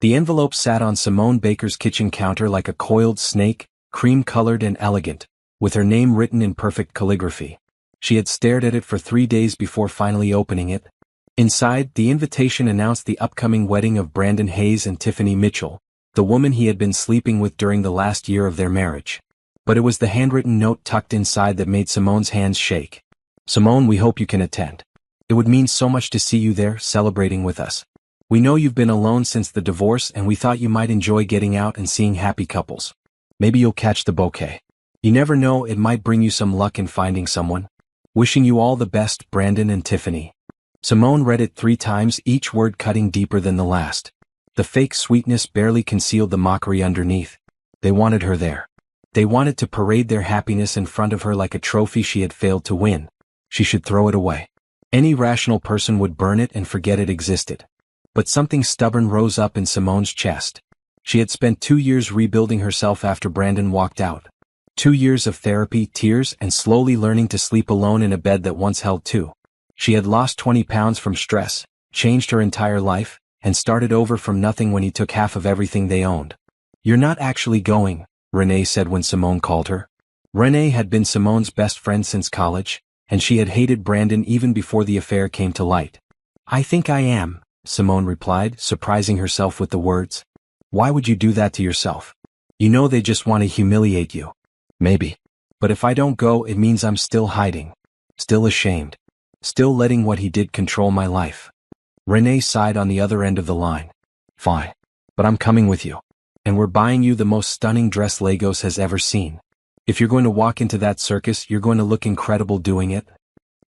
The envelope sat on Simone Baker's kitchen counter like a coiled snake, cream-colored and elegant, with her name written in perfect calligraphy. She had stared at it for 3 days before finally opening it. Inside, the invitation announced the upcoming wedding of Brandon Hayes and Tiffany Mitchell, the woman he had been sleeping with during the last year of their marriage. But it was the handwritten note tucked inside that made Simone's hands shake. "Simone, we hope you can attend. It would mean so much to see you there, celebrating with us. We know you've been alone since the divorce and we thought you might enjoy getting out and seeing happy couples. Maybe you'll catch the bouquet. You never know, it might bring you some luck in finding someone. Wishing you all the best, Brandon and Tiffany." Simone read it 3 times, each word cutting deeper than the last. The fake sweetness barely concealed the mockery underneath. They wanted her there. They wanted to parade their happiness in front of her like a trophy she had failed to win. She should throw it away. Any rational person would burn it and forget it existed. But something stubborn rose up in Simone's chest. She had spent 2 years rebuilding herself after Brandon walked out. 2 years of therapy, tears, and slowly learning to sleep alone in a bed that once held 2. She had lost 20 pounds from stress, changed her entire life, and started over from nothing when he took half of everything they owned. "You're not actually going," Renee said when Simone called her. Renee had been Simone's best friend since college, and she had hated Brandon even before the affair came to light. "I think I am," Simone replied, surprising herself with the words. "Why would you do that to yourself? You know they just want to humiliate you." "Maybe. But if I don't go, it means I'm still hiding. Still ashamed. Still letting what he did control my life." Renee sighed on the other end of the line. "Fine. But I'm coming with you. And we're buying you the most stunning dress Lagos has ever seen. If you're going to walk into that circus, you're going to look incredible doing it."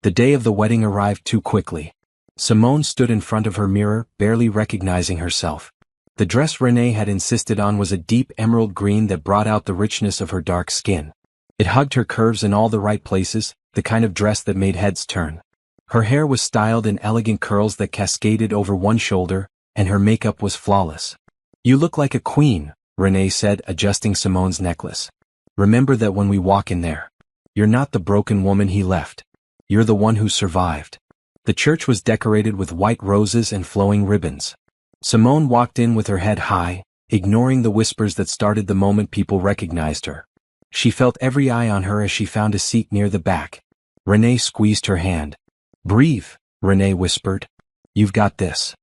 The day of the wedding arrived too quickly. Simone stood in front of her mirror, barely recognizing herself. The dress Renee had insisted on was a deep emerald green that brought out the richness of her dark skin. It hugged her curves in all the right places, the kind of dress that made heads turn. Her hair was styled in elegant curls that cascaded over one shoulder, and her makeup was flawless. "You look like a queen," Renee said, adjusting Simone's necklace. "Remember that when we walk in there. You're not the broken woman he left. You're the one who survived." The church was decorated with white roses and flowing ribbons. Simone walked in with her head high, ignoring the whispers that started the moment people recognized her. She felt every eye on her as she found a seat near the back. Renee squeezed her hand. "Breathe," Renee whispered. "You've got this."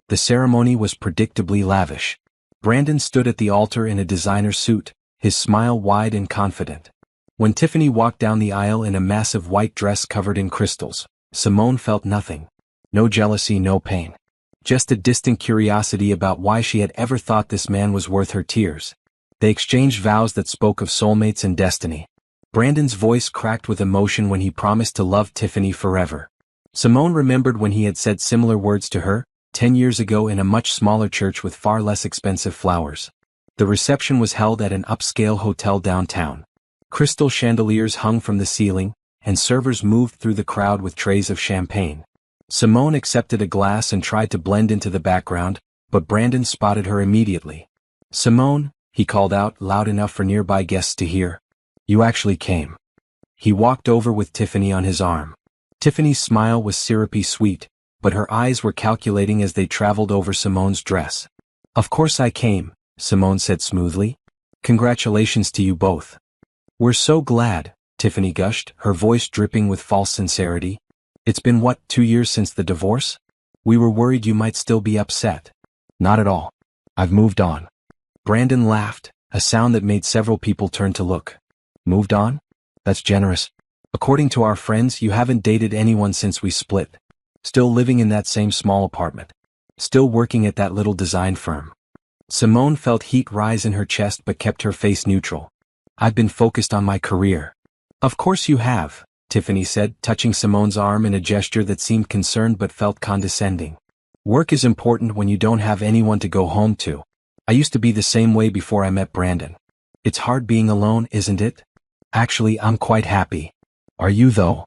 The ceremony was predictably lavish. Brandon stood at the altar in a designer suit, his smile wide and confident. When Tiffany walked down the aisle in a massive white dress covered in crystals, Simone felt nothing. No jealousy, no pain. Just a distant curiosity about why she had ever thought this man was worth her tears. They exchanged vows that spoke of soulmates and destiny. Brandon's voice cracked with emotion when he promised to love Tiffany forever. Simone remembered when he had said similar words to her, 10 years ago in a much smaller church with far less expensive flowers. The reception was held at an upscale hotel downtown. Crystal chandeliers hung from the ceiling, and servers moved through the crowd with trays of champagne. Simone accepted a glass and tried to blend into the background, but Brandon spotted her immediately. "Simone," he called out loud enough for nearby guests to hear. "You actually came." He walked over with Tiffany on his arm. Tiffany's smile was syrupy sweet, but her eyes were calculating as they traveled over Simone's dress. "Of course I came," Simone said smoothly. "Congratulations to you both." "We're so glad," Tiffany gushed, her voice dripping with false sincerity. "It's been 2 years since the divorce? We were worried you might still be upset." "Not at all. I've moved on." Brandon laughed, a sound that made several people turn to look. "Moved on? That's generous. According to our friends, you haven't dated anyone since we split. Still living in that same small apartment. Still working at that little design firm." Simone felt heat rise in her chest but kept her face neutral. "I've been focused on my career." "Of course you have," Tiffany said, touching Simone's arm in a gesture that seemed concerned but felt condescending. "Work is important when you don't have anyone to go home to. I used to be the same way before I met Brandon. It's hard being alone, isn't it?" "Actually, I'm quite happy." "Are you though?"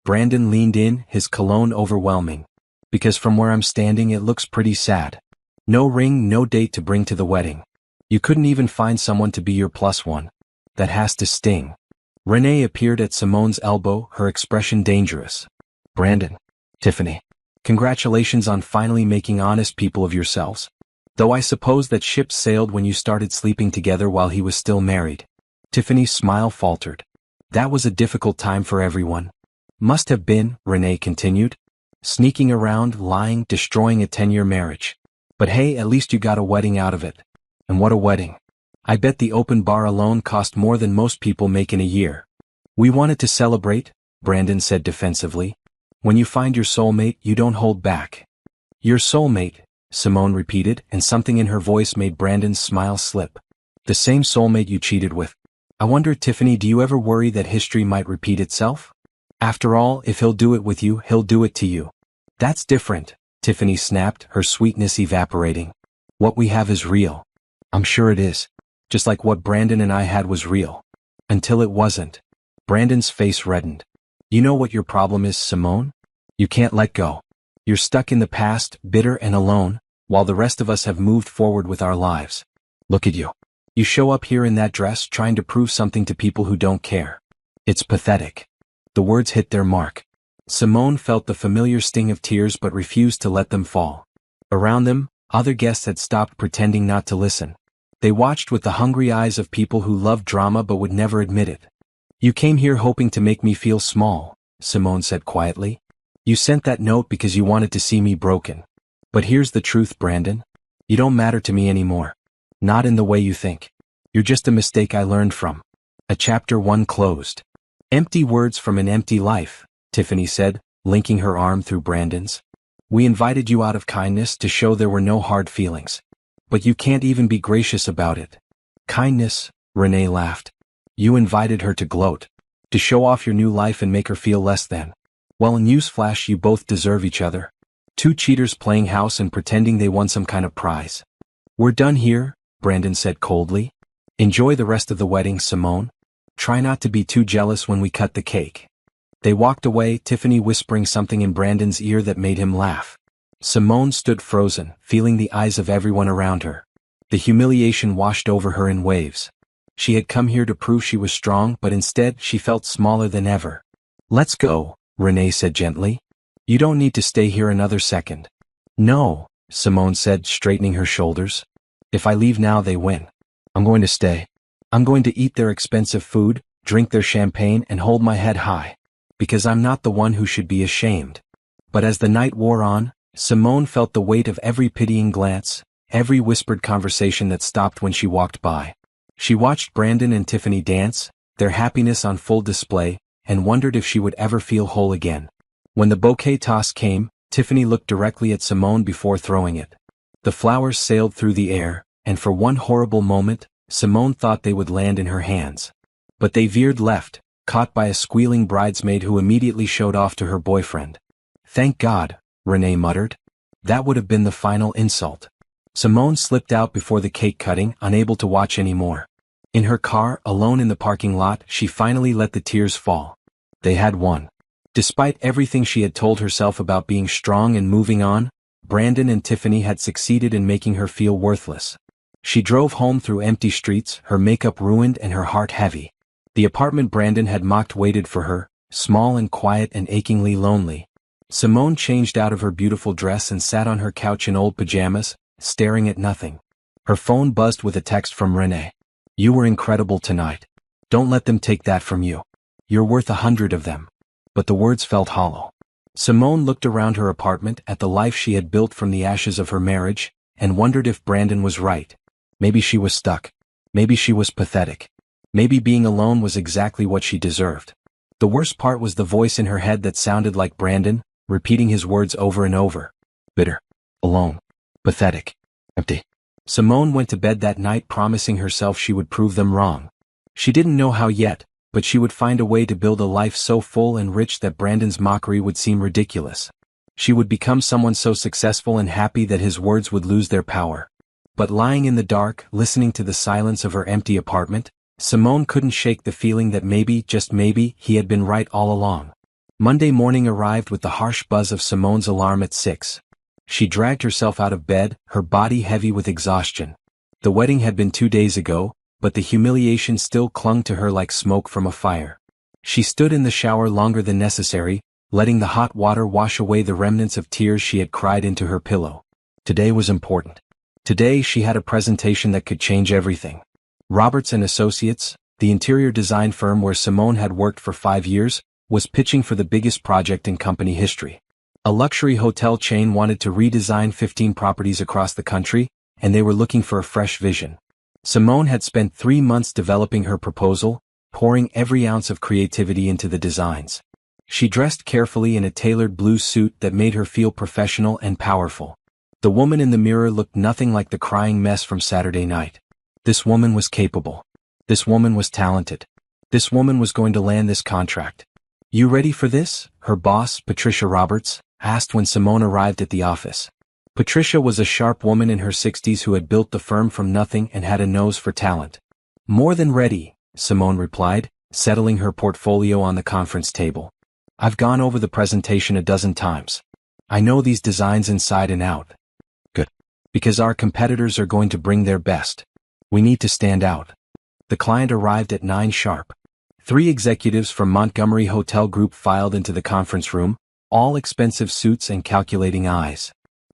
Brandon leaned in, his cologne overwhelming. "Because from where I'm standing it looks pretty sad. No ring, no date to bring to the wedding. You couldn't even find someone to be your plus one. That has to sting." Renee appeared at Simone's elbow, her expression dangerous. "Brandon, Tiffany, congratulations on finally making honest people of yourselves. Though I suppose that ships sailed when you started sleeping together while he was still married. Tiffany's smile faltered. That was a difficult time for everyone. Must have been, Renee continued. Sneaking around, lying, destroying a 10-year marriage. But hey, at least you got a wedding out of it. And what a wedding. I bet the open bar alone cost more than most people make in a year. We wanted to celebrate, Brandon said defensively. When you find your soulmate, you don't hold back. Your soulmate, Simone repeated, and something in her voice made Brandon's smile slip. The same soulmate you cheated with. I wonder, Tiffany, do you ever worry that history might repeat itself? After all, if he'll do it with you, he'll do it to you. That's different, Tiffany snapped, her sweetness evaporating. What we have is real. I'm sure it is. Just like what Brandon and I had was real. Until it wasn't. Brandon's face reddened. You know what your problem is, Simone? You can't let go. You're stuck in the past, bitter and alone, while the rest of us have moved forward with our lives. Look at you. You show up here in that dress trying to prove something to people who don't care. It's pathetic. The words hit their mark. Simone felt the familiar sting of tears but refused to let them fall. Around them, other guests had stopped pretending not to listen. They watched with the hungry eyes of people who loved drama but would never admit it. You came here hoping to make me feel small, Simone said quietly. You sent that note because you wanted to see me broken. But here's the truth, Brandon. You don't matter to me anymore. Not in the way you think. You're just a mistake I learned from. A chapter 1 closed. Empty words from an empty life, Tiffany said, linking her arm through Brandon's. We invited you out of kindness to show there were no hard feelings. But you can't even be gracious about it. Kindness, Renee laughed. You invited her to gloat. To show off your new life and make her feel less than. Well, in newsflash, you both deserve each other. Two cheaters playing house and pretending they won some kind of prize. We're done here, Brandon said coldly. Enjoy the rest of the wedding, Simone. Try not to be too jealous when we cut the cake. They walked away, Tiffany whispering something in Brandon's ear that made him laugh. Simone stood frozen, feeling the eyes of everyone around her. The humiliation washed over her in waves. She had come here to prove she was strong, but instead she felt smaller than ever. Let's go, Renee said gently. You don't need to stay here another second. No, Simone said, straightening her shoulders. If I leave now, they win. I'm going to stay. I'm going to eat their expensive food, drink their champagne, and hold my head high. Because I'm not the one who should be ashamed. But as the night wore on, Simone felt the weight of every pitying glance, every whispered conversation that stopped when she walked by. She watched Brandon and Tiffany dance, their happiness on full display, and wondered if she would ever feel whole again. When the bouquet toss came, Tiffany looked directly at Simone before throwing it. The flowers sailed through the air, and for one horrible moment, Simone thought they would land in her hands. But they veered left, caught by a squealing bridesmaid who immediately showed off to her boyfriend. Thank God, Renee muttered. That would have been the final insult. Simone slipped out before the cake cutting, unable to watch anymore. In her car, alone in the parking lot, she finally let the tears fall. They had won. Despite everything she had told herself about being strong and moving on, Brandon and Tiffany had succeeded in making her feel worthless. She drove home through empty streets, her makeup ruined and her heart heavy. The apartment Brandon had mocked waited for her, small and quiet and achingly lonely. Simone changed out of her beautiful dress and sat on her couch in old pajamas, staring at nothing. Her phone buzzed with a text from Renee. You were incredible tonight. Don't let them take that from you. You're worth 100 of them. But the words felt hollow. Simone looked around her apartment at the life she had built from the ashes of her marriage, and wondered if Brandon was right. Maybe she was stuck. Maybe she was pathetic. Maybe being alone was exactly what she deserved. The worst part was the voice in her head that sounded like Brandon, repeating his words over and over. Bitter. Alone. Pathetic. Empty. Simone went to bed that night promising herself she would prove them wrong. She didn't know how yet, but she would find a way to build a life so full and rich that Brandon's mockery would seem ridiculous. She would become someone so successful and happy that his words would lose their power. But lying in the dark, listening to the silence of her empty apartment, Simone couldn't shake the feeling that maybe, just maybe, he had been right all along. Monday morning arrived with the harsh buzz of Simone's alarm at 6. She dragged herself out of bed, her body heavy with exhaustion. The wedding had been 2 days ago, but the humiliation still clung to her like smoke from a fire. She stood in the shower longer than necessary, letting the hot water wash away the remnants of tears she had cried into her pillow. Today was important. Today she had a presentation that could change everything. Roberts and Associates, the interior design firm where Simone had worked for 5 years, was pitching for the biggest project in company history. A luxury hotel chain wanted to redesign 15 properties across the country, and they were looking for a fresh vision. Simone had spent 3 months developing her proposal, pouring every ounce of creativity into the designs. She dressed carefully in a tailored blue suit that made her feel professional and powerful. The woman in the mirror looked nothing like the crying mess from Saturday night. This woman was capable. This woman was talented. This woman was going to land this contract. "You ready for this?" her boss, Patricia Roberts, asked when Simone arrived at the office. Patricia was a sharp woman in her 60s who had built the firm from nothing and had a nose for talent. "More than ready," Simone replied, settling her portfolio on the conference table. "I've gone over the presentation a dozen times. I know these designs inside and out." "Good. Because our competitors are going to bring their best. We need to stand out." The client arrived at 9 sharp. 3 executives from Montgomery Hotel Group filed into the conference room, all expensive suits and calculating eyes.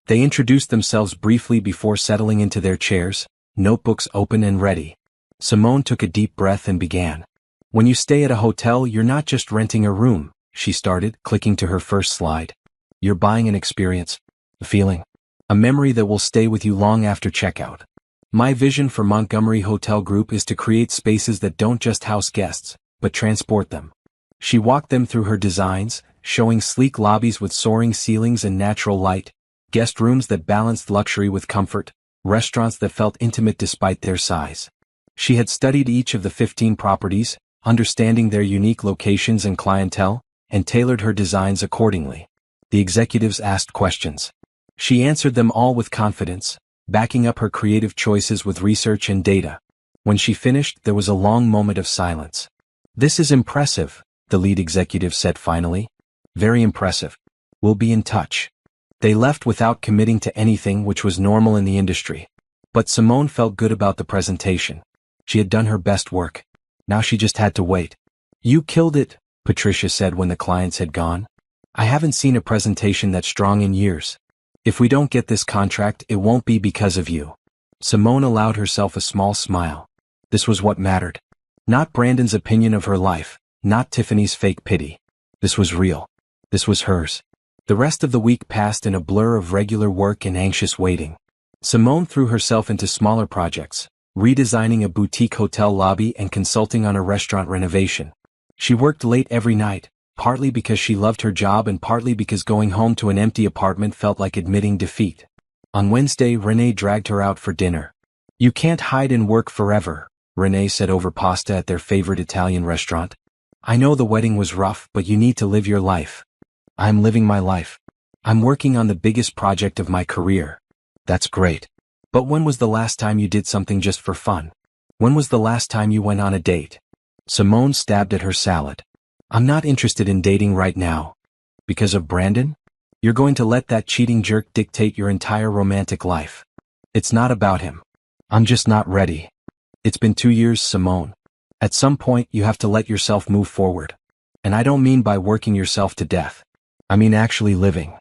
They introduced themselves briefly before settling into their chairs, notebooks open and ready. Simone took a deep breath and began. "When you stay at a hotel, you're not just renting a room," she started, clicking to her first slide. "You're buying an experience, a feeling, a memory that will stay with you long after checkout. My vision for Montgomery Hotel Group is to create spaces that don't just house guests, but transport them." She walked them through her designs, showing sleek lobbies with soaring ceilings and natural light, guest rooms that balanced luxury with comfort, restaurants that felt intimate despite their size. She had studied each of the 15 properties, understanding their unique locations and clientele, and tailored her designs accordingly. The executives asked questions. She answered them all with confidence, backing up her creative choices with research and data. When she finished, there was a long moment of silence. "This is impressive," the lead executive said finally. "Very impressive. We'll be in touch." They left without committing to anything, which was normal in the industry. But Simone felt good about the presentation. She had done her best work. Now she just had to wait. "You killed it," Patricia said when the clients had gone. "I haven't seen a presentation that strong in years. If we don't get this contract, it won't be because of you." Simone allowed herself a small smile. This was what mattered. Not Brandon's opinion of her life, not Tiffany's fake pity. This was real. This was hers. The rest of the week passed in a blur of regular work and anxious waiting. Simone threw herself into smaller projects, redesigning a boutique hotel lobby and consulting on a restaurant renovation. She worked late every night, partly because she loved her job and partly because going home to an empty apartment felt like admitting defeat. On Wednesday, Renee dragged her out for dinner. "You can't hide and work forever," Renee said over pasta at their favorite Italian restaurant. "I know the wedding was rough, but you need to live your life." "I'm living my life. I'm working on the biggest project of my career." "That's great. But when was the last time you did something just for fun? When was the last time you went on a date?" Simone stabbed at her salad. "I'm not interested in dating right now." "Because of Brandon? You're going to let that cheating jerk dictate your entire romantic life." "It's not about him. I'm just not ready." "It's been 2 years, Simone. At some point you have to let yourself move forward. And I don't mean by working yourself to death. I mean actually living."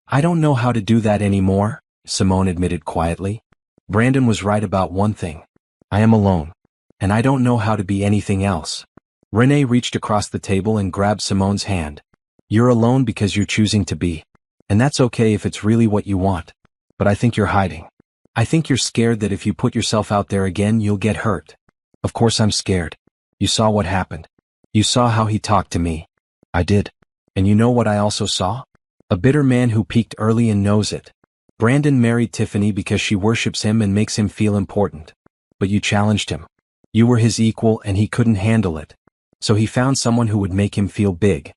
"I don't know how to do that anymore," Simone admitted quietly. "Brandon was right about one thing. I am alone. And I don't know how to be anything else." Renee reached across the table and grabbed Simone's hand. "You're alone because you're choosing to be. And that's okay if it's really what you want. But I think you're hiding. I think you're scared that if you put yourself out there again you'll get hurt." "Of course I'm scared. You saw what happened. You saw how he talked to me." "I did. And you know what I also saw? A bitter man who peaked early and knows it. Brandon married Tiffany because she worships him and makes him feel important. But you challenged him. You were his equal and he couldn't handle it. So he found someone who would make him feel big.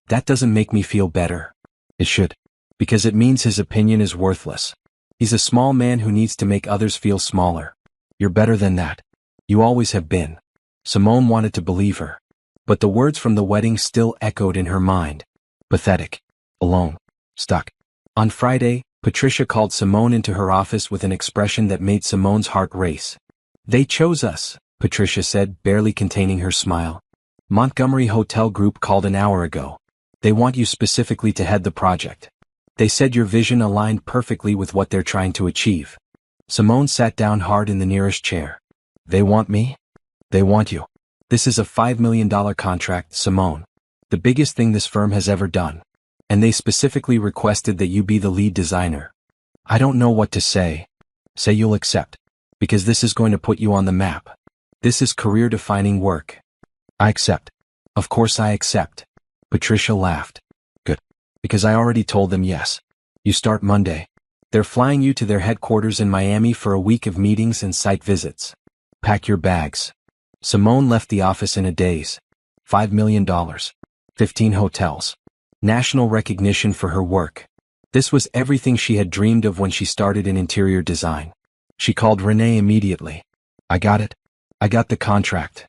That doesn't make me feel better." "It should. Because it means his opinion is worthless. He's a small man who needs to make others feel smaller. You're better than that. You always have been." Simone wanted to believe her. But the words from the wedding still echoed in her mind. Pathetic. Alone. Stuck. On Friday, Patricia called Simone into her office with an expression that made Simone's heart race. "They chose us," Patricia said, barely containing her smile. "Montgomery Hotel Group called an hour ago. They want you specifically to head the project. They said your vision aligned perfectly with what they're trying to achieve." Simone sat down hard in the nearest chair. They want me? They want you. This is a $5 million contract, Simone. The biggest thing this firm has ever done. And they specifically requested that you be the lead designer. I don't know what to say. Say you'll accept. Because this is going to put you on the map. This is career-defining work. I accept. Of course I accept. Patricia laughed. Good. Because I already told them yes. You start Monday. They're flying you to their headquarters in Miami for a week of meetings and site visits. Pack your bags. Simone left the office in a daze. $5 million. 15 hotels. National recognition for her work. This was everything she had dreamed of when she started in interior design. She called Renee immediately. I got it. I got the contract.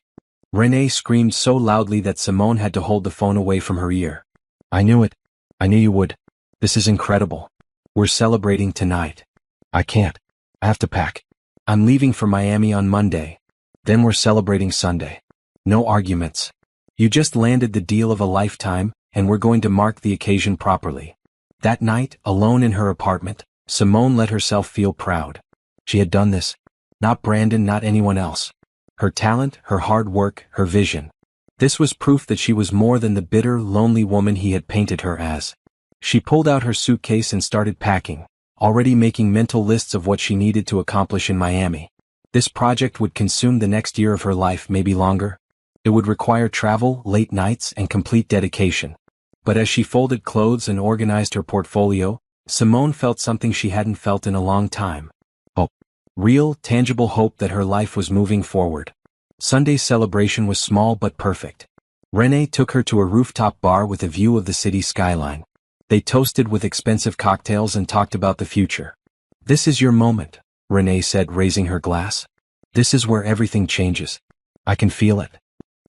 Renee screamed so loudly that Simone had to hold the phone away from her ear. I knew it. I knew you would. This is incredible. We're celebrating tonight. I can't. I have to pack. I'm leaving for Miami on Monday. Then we're celebrating Sunday. No arguments. You just landed the deal of a lifetime, and we're going to mark the occasion properly. That night, alone in her apartment, Simone let herself feel proud. She had done this. Not Brandon, not anyone else. Her talent, her hard work, her vision. This was proof that she was more than the bitter, lonely woman he had painted her as. She pulled out her suitcase and started packing, already making mental lists of what she needed to accomplish in Miami. This project would consume the next year of her life, maybe longer. It would require travel, late nights, and complete dedication. But as she folded clothes and organized her portfolio, Simone felt something she hadn't felt in a long time. Hope. Real, tangible hope that her life was moving forward. Sunday's celebration was small but perfect. Renee took her to a rooftop bar with a view of the city skyline. They toasted with expensive cocktails and talked about the future. This is your moment, Renee said, raising her glass. This is where everything changes. I can feel it.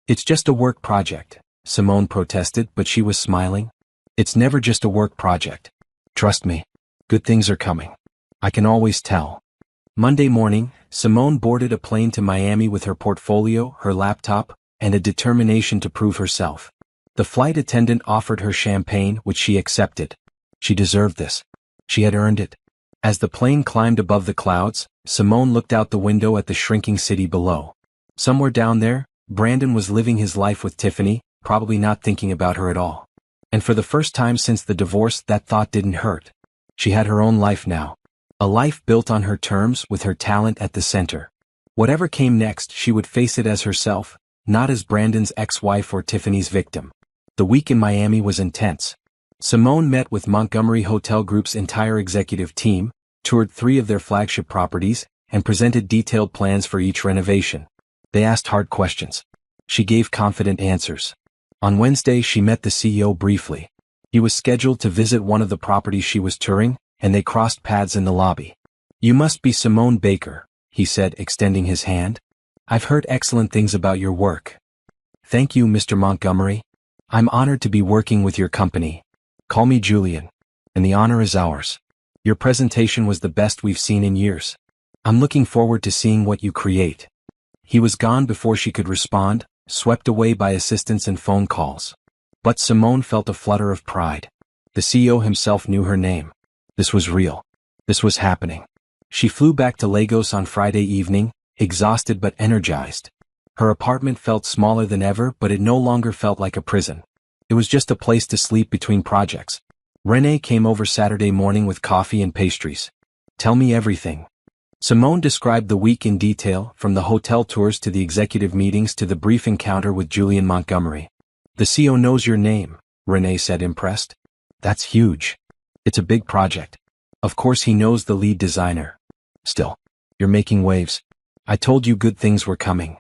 It's just a work project, Simone protested, but she was smiling. It's never just a work project. Trust me. Good things are coming. I can always tell. Monday morning, Simone boarded a plane to Miami with her portfolio, her laptop, and a determination to prove herself. The flight attendant offered her champagne, which she accepted. She deserved this. She had earned it. As the plane climbed above the clouds, Simone looked out the window at the shrinking city below. Somewhere down there, Brandon was living his life with Tiffany, probably not thinking about her at all. And for the first time since the divorce, that thought didn't hurt. She had her own life now. A life built on her terms, with her talent at the center. Whatever came next, she would face it as herself, not as Brandon's ex-wife or Tiffany's victim. The week in Miami was intense. Simone met with Montgomery Hotel Group's entire executive team, toured 3 of their flagship properties, and presented detailed plans for each renovation. They asked hard questions. She gave confident answers. On Wednesday, she met the CEO briefly. He was scheduled to visit one of the properties she was touring, and they crossed paths in the lobby. You must be Simone Baker, he said, extending his hand. I've heard excellent things about your work. Thank you, Mr. Montgomery. I'm honored to be working with your company. Call me Julian. And the honor is ours. Your presentation was the best we've seen in years. I'm looking forward to seeing what you create. He was gone before she could respond, swept away by assistants and phone calls. But Simone felt a flutter of pride. The CEO himself knew her name. This was real. This was happening. She flew back to Lagos on Friday evening, exhausted but energized. Her apartment felt smaller than ever, but it no longer felt like a prison. It was just a place to sleep between projects. Renee came over Saturday morning with coffee and pastries. Tell me everything. Simone described the week in detail, from the hotel tours to the executive meetings to the brief encounter with Julian Montgomery. The CEO knows your name, Renee said, impressed. That's huge. It's a big project. Of course he knows the lead designer. Still, you're making waves. I told you good things were coming.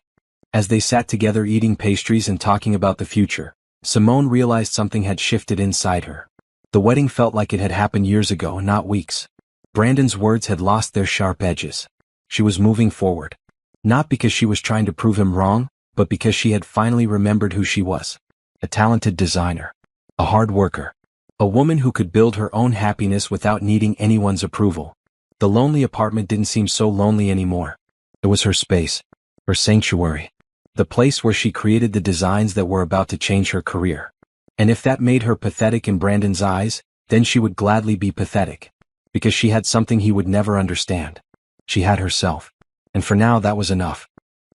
As they sat together eating pastries and talking about the future, Simone realized something had shifted inside her. The wedding felt like it had happened years ago, not weeks. Brandon's words had lost their sharp edges. She was moving forward. Not because she was trying to prove him wrong, but because she had finally remembered who she was. A talented designer. A hard worker. A woman who could build her own happiness without needing anyone's approval. The lonely apartment didn't seem so lonely anymore. It was her space. Her sanctuary. The place where she created the designs that were about to change her career. And if that made her pathetic in Brandon's eyes, then she would gladly be pathetic. Because she had something he would never understand. She had herself. And for now that was enough.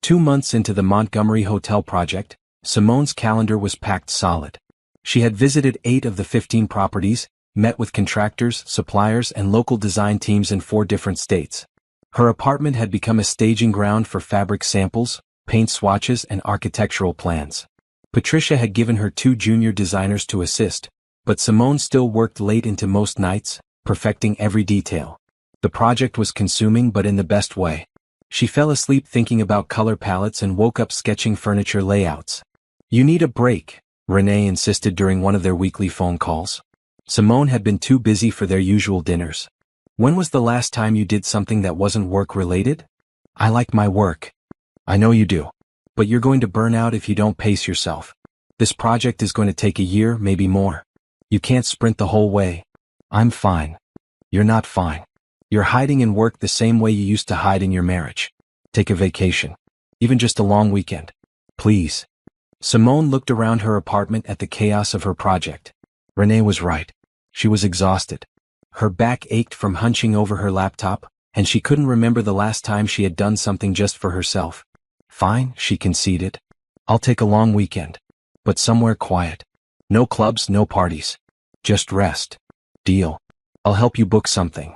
2 months into the Montgomery Hotel project, Simone's calendar was packed solid. She had visited 8 of the 15 properties, met with contractors, suppliers, and local design teams in 4 different states. Her apartment had become a staging ground for fabric samples, paint swatches, and architectural plans. Patricia had given her 2 junior designers to assist, but Simone still worked late into most nights, perfecting every detail. The project was consuming, but in the best way. She fell asleep thinking about color palettes and woke up sketching furniture layouts. "You need a break," Renee insisted during one of their weekly phone calls. Simone had been too busy for their usual dinners. "When was the last time you did something that wasn't work-related?" "I like my work." "I know you do. But you're going to burn out if you don't pace yourself. This project is going to take a year, maybe more. You can't sprint the whole way." "I'm fine." "You're not fine. You're hiding in work the same way you used to hide in your marriage. Take a vacation. Even just a long weekend. Please." Simone looked around her apartment at the chaos of her project. Renee was right. She was exhausted. Her back ached from hunching over her laptop, and she couldn't remember the last time she had done something just for herself. "Fine," she conceded. "I'll take a long weekend. But somewhere quiet. No clubs, no parties. Just rest. Deal. I'll help you book something."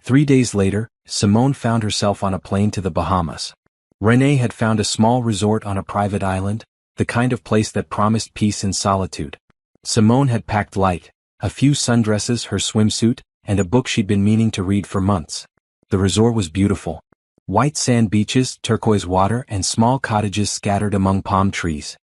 3 days later, Simone found herself on a plane to the Bahamas. Renee had found a small resort on a private island, the kind of place that promised peace and solitude. Simone had packed light, a few sundresses, her swimsuit, and a book she'd been meaning to read for months. The resort was beautiful. White sand beaches, turquoise water, and small cottages scattered among palm trees.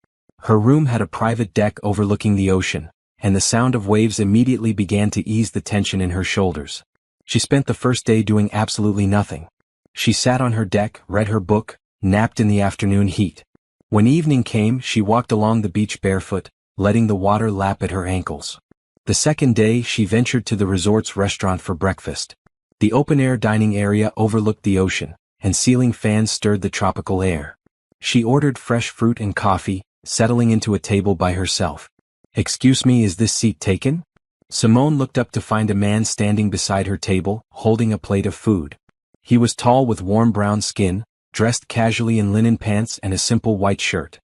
Her room had a private deck overlooking the ocean, and the sound of waves immediately began to ease the tension in her shoulders. She spent the first day doing absolutely nothing. She sat on her deck, read her book, napped in the afternoon heat. When evening came, she walked along the beach barefoot, letting the water lap at her ankles. The second day, she ventured to the resort's restaurant for breakfast. The open-air dining area overlooked the ocean, and ceiling fans stirred the tropical air. She ordered fresh fruit and coffee, settling into a table by herself. "Excuse me, is this seat taken?" Simone looked up to find a man standing beside her table, holding a plate of food. He was tall with warm brown skin, dressed casually in linen pants and a simple white shirt.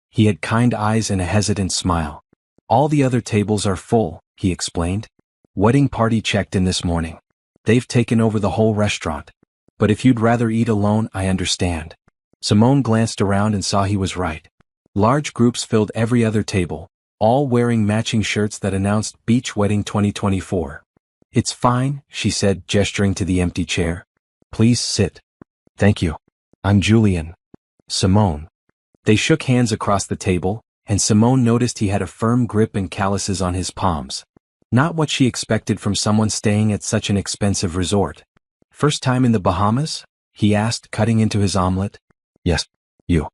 He had kind eyes and a hesitant smile. "All the other tables are full," he explained. "Wedding party checked in this morning. They've taken over the whole restaurant. But if you'd rather eat alone, I understand." Simone glanced around and saw he was right. Large groups filled every other table, all wearing matching shirts that announced Beach Wedding 2024. "It's fine," she said, gesturing to the empty chair. "Please sit." "Thank you. I'm Julian." "Simone." They shook hands across the table, and Simone noticed he had a firm grip and calluses on his palms. Not what she expected from someone staying at such an expensive resort. "First time in the Bahamas?" he asked, cutting into his omelet. "Yes. You?"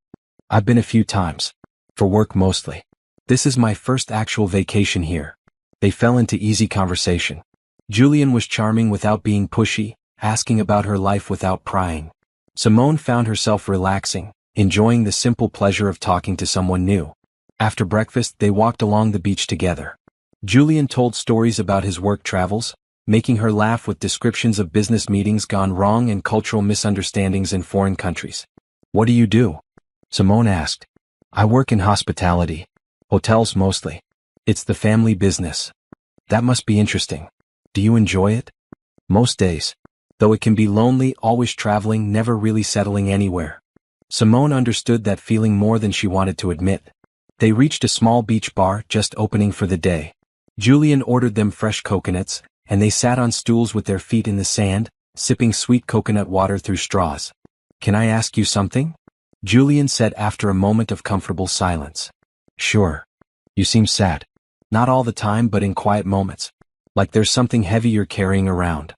"I've been a few times. For work mostly. This is my first actual vacation here." They fell into easy conversation. Julian was charming without being pushy, asking about her life without prying. Simone found herself relaxing, enjoying the simple pleasure of talking to someone new. After breakfast, they walked along the beach together. Julian told stories about his work travels, making her laugh with descriptions of business meetings gone wrong and cultural misunderstandings in foreign countries. "What do you do?" Simone asked. "I work in hospitality. Hotels mostly. It's the family business." "That must be interesting. Do you enjoy it?" "Most days. Though it can be lonely, always traveling, never really settling anywhere." Simone understood that feeling more than she wanted to admit. They reached a small beach bar just opening for the day. Julian ordered them fresh coconuts, and they sat on stools with their feet in the sand, sipping sweet coconut water through straws. "Can I ask you something?" Julian said after a moment of comfortable silence. "Sure. You seem sad. Not all the time, but in quiet moments. Like there's something heavy you're carrying around."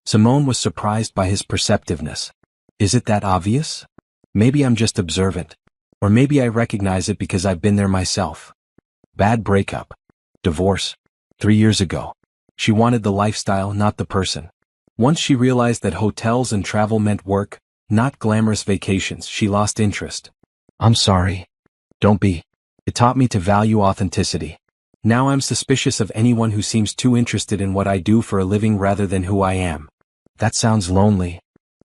Simone was surprised by his perceptiveness. "Is it that obvious? Maybe I'm just observant. Or maybe I recognize it because I've been there myself." "Bad breakup. Divorce. 3 years ago. She wanted the lifestyle, not the person. Once she realized that hotels and travel meant work, not glamorous vacations, she lost interest." "I'm sorry." "Don't be. It taught me to value authenticity. Now I'm suspicious of anyone who seems too interested in what I do for a living rather than who I am." "That sounds lonely."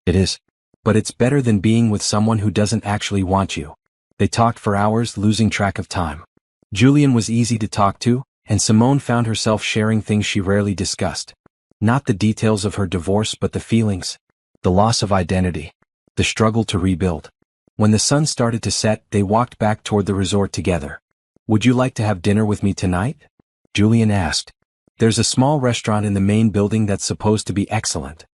It is. But it's better than being with someone who doesn't actually want you. They talked for hours, losing track of time. Julian was easy to talk to, and Simone found herself sharing things she rarely discussed. Not the details of her divorce but the feelings. The loss of identity. The struggle to rebuild. When the sun started to set, they walked back toward the resort together. "Would you like to have dinner with me tonight?" Julian asked. "There's a small restaurant in the main building that's supposed to be excellent."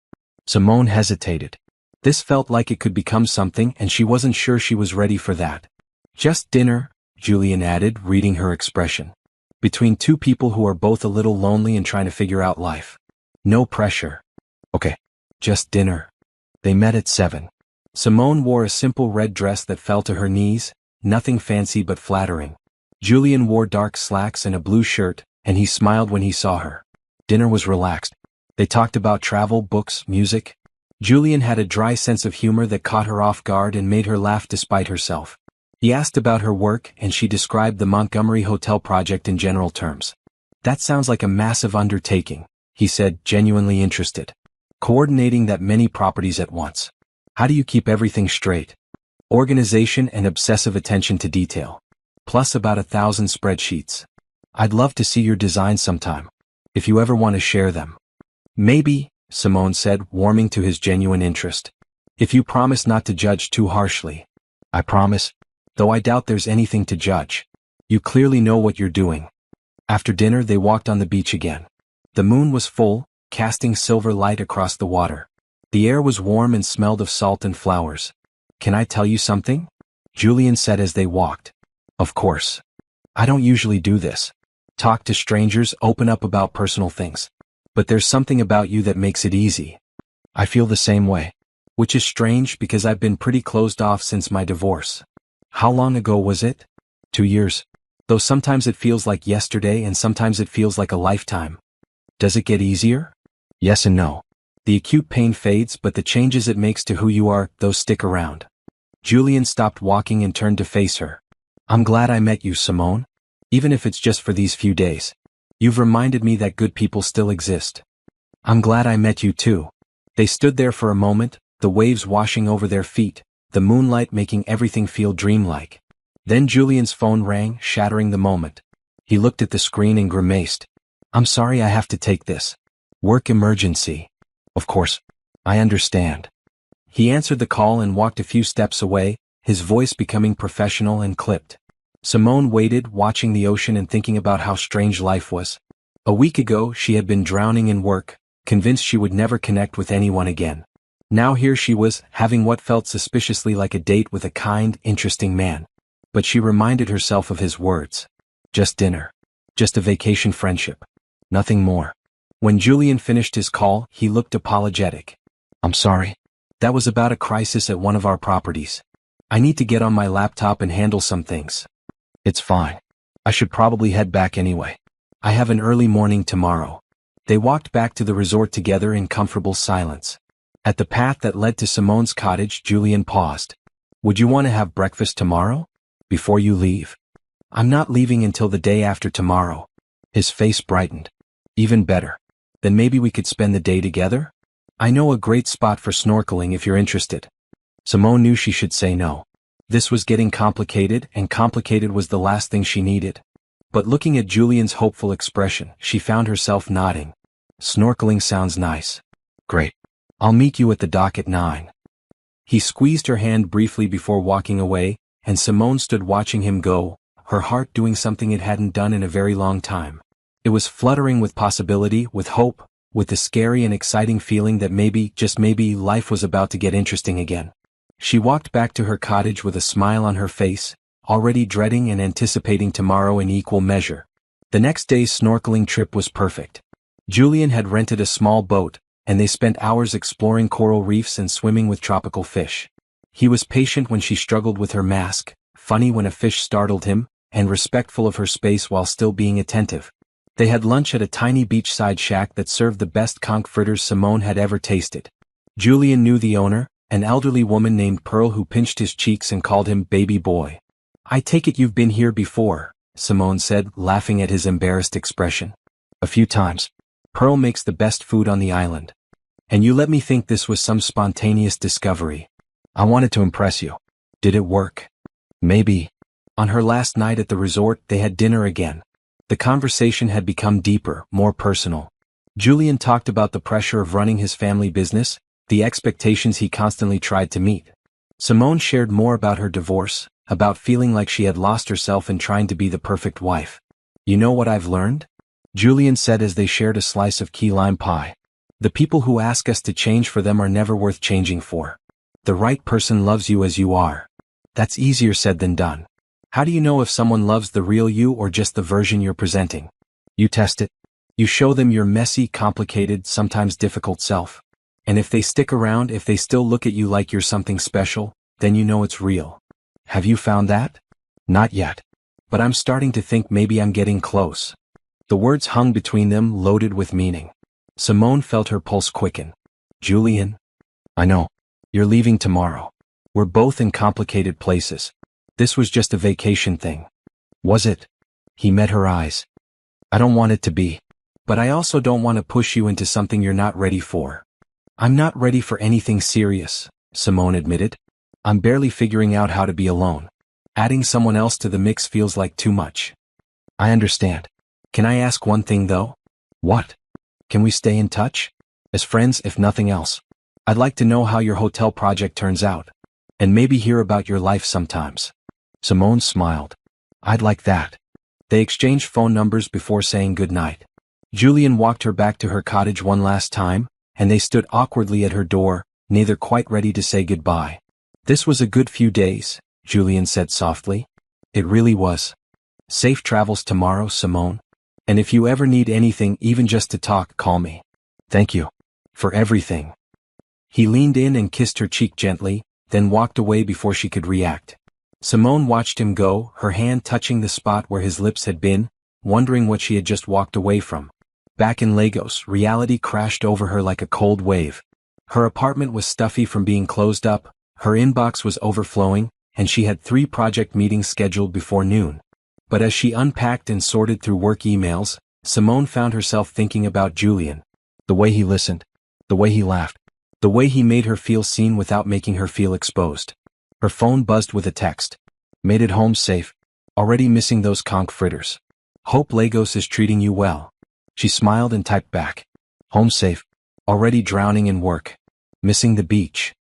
Simone hesitated. This felt like it could become something and she wasn't sure she was ready for that. "Just dinner," Julian added, reading her expression. "Between two people who are both a little lonely and trying to figure out life. No pressure." "Okay. Just dinner." They met at 7. Simone wore a simple red dress that fell to her knees, nothing fancy but flattering. Julian wore dark slacks and a blue shirt, and he smiled when he saw her. Dinner was relaxed. They talked about travel, books, music. Julian had a dry sense of humor that caught her off guard and made her laugh despite herself. He asked about her work and she described the Montgomery Hotel project in general terms. "That sounds like a massive undertaking," he said, genuinely interested. "Coordinating that many properties at once. How do you keep everything straight?" "Organization and obsessive attention to detail. Plus about 1,000 spreadsheets. I'd love to see your designs sometime. If you ever want to share them." "Maybe," Simone said, warming to his genuine interest. "If you promise not to judge too harshly." "I promise. Though I doubt there's anything to judge. You clearly know what you're doing." After dinner they walked on the beach again. The moon was full, casting silver light across the water. The air was warm and smelled of salt and flowers. "Can I tell you something?" Julian said as they walked. "Of course. I don't usually do this. Talk to strangers, open up about personal things. But there's something about you that makes it easy." "I feel the same way. Which is strange because I've been pretty closed off since my divorce." "How long ago was it?" 2 years. Though sometimes it feels like yesterday and sometimes it feels like a lifetime." "Does it get easier?" "Yes and no. The acute pain fades but the changes it makes to who you are, those stick around." Julian stopped walking and turned to face her. "I'm glad I met you, Simone. Even if it's just for these few days. You've reminded me that good people still exist." "I'm glad I met you too." They stood there for a moment, the waves washing over their feet, the moonlight making everything feel dreamlike. Then Julian's phone rang, shattering the moment. He looked at the screen and grimaced. "I'm sorry I have to take this. Work emergency." "Of course. I understand." He answered the call and walked a few steps away, his voice becoming professional and clipped. Simone waited, watching the ocean and thinking about how strange life was. A week ago she had been drowning in work, convinced she would never connect with anyone again. Now here she was, having what felt suspiciously like a date with a kind, interesting man. But she reminded herself of his words. Just dinner. Just a vacation friendship. Nothing more. When Julian finished his call, he looked apologetic. "I'm sorry. That was about a crisis at one of our properties. I need to get on my laptop and handle some things." "It's fine. I should probably head back anyway. I have an early morning tomorrow." They walked back to the resort together in comfortable silence. At the path that led to Simone's cottage, Julian paused. "Would you want to have breakfast tomorrow? Before you leave?" "I'm not leaving until the day after tomorrow." His face brightened. "Even better. Then maybe we could spend the day together? I know a great spot for snorkeling if you're interested." Simone knew she should say no. This was getting complicated, and complicated was the last thing she needed. But looking at Julian's hopeful expression, she found herself nodding. "Snorkeling sounds nice." "Great. I'll meet you at the dock at 9. He squeezed her hand briefly before walking away, and Simone stood watching him go, her heart doing something it hadn't done in a very long time. It was fluttering with possibility, with hope, with the scary and exciting feeling that maybe, just maybe, life was about to get interesting again. She walked back to her cottage with a smile on her face, already dreading and anticipating tomorrow in equal measure. The next day's snorkeling trip was perfect. Julian had rented a small boat, and they spent hours exploring coral reefs and swimming with tropical fish. He was patient when she struggled with her mask, funny when a fish startled him, and respectful of her space while still being attentive. They had lunch at a tiny beachside shack that served the best conch fritters Simone had ever tasted. Julian knew the owner, an elderly woman named Pearl who pinched his cheeks and called him baby boy. "I take it you've been here before," Simone said, laughing at his embarrassed expression. "A few times. Pearl makes the best food on the island." And you let me think this was some spontaneous discovery. I wanted to impress you. Did it work? Maybe. On her last night at the resort, they had dinner again. The conversation had become deeper, more personal. Julian talked about the pressure of running his family business, the expectations he constantly tried to meet. Simone shared more about her divorce, about feeling like she had lost herself in trying to be the perfect wife. You know what I've learned? Julian said as they shared a slice of key lime pie. The people who ask us to change for them are never worth changing for. The right person loves you as you are. That's easier said than done. How do you know if someone loves the real you or just the version you're presenting? You test it. You show them your messy, complicated, sometimes difficult self. And if they stick around, if they still look at you like you're something special, then you know it's real. Have you found that? Not yet. But I'm starting to think maybe I'm getting close. The words hung between them, loaded with meaning. Simone felt her pulse quicken. Julian? I know. You're leaving tomorrow. We're both in complicated places. This was just a vacation thing. Was it? He met her eyes. I don't want it to be. But I also don't want to push you into something you're not ready for. I'm not ready for anything serious, Simone admitted. I'm barely figuring out how to be alone. Adding someone else to the mix feels like too much. I understand. Can I ask one thing though? What? Can we stay in touch? As friends, if nothing else. I'd like to know how your hotel project turns out. And maybe hear about your life sometimes. Simone smiled. I'd like that. They exchanged phone numbers before saying goodnight. Julian walked her back to her cottage one last time, and they stood awkwardly at her door, neither quite ready to say goodbye. This was a good few days, Julian said softly. It really was. Safe travels tomorrow, Simone. And if you ever need anything, even just to talk, call me. Thank you. For everything. He leaned in and kissed her cheek gently, then walked away before she could react. Simone watched him go, her hand touching the spot where his lips had been, wondering what she had just walked away from. Back in Lagos, reality crashed over her like a cold wave. Her apartment was stuffy from being closed up, her inbox was overflowing, and she had 3 project meetings scheduled before noon. But as she unpacked and sorted through work emails, Simone found herself thinking about Julian. The way he listened. The way he laughed. The way he made her feel seen without making her feel exposed. Her phone buzzed with a text. Made it home safe. Already missing those conch fritters. Hope Lagos is treating you well. She smiled and typed back. Home safe. Already drowning in work. Missing the beach.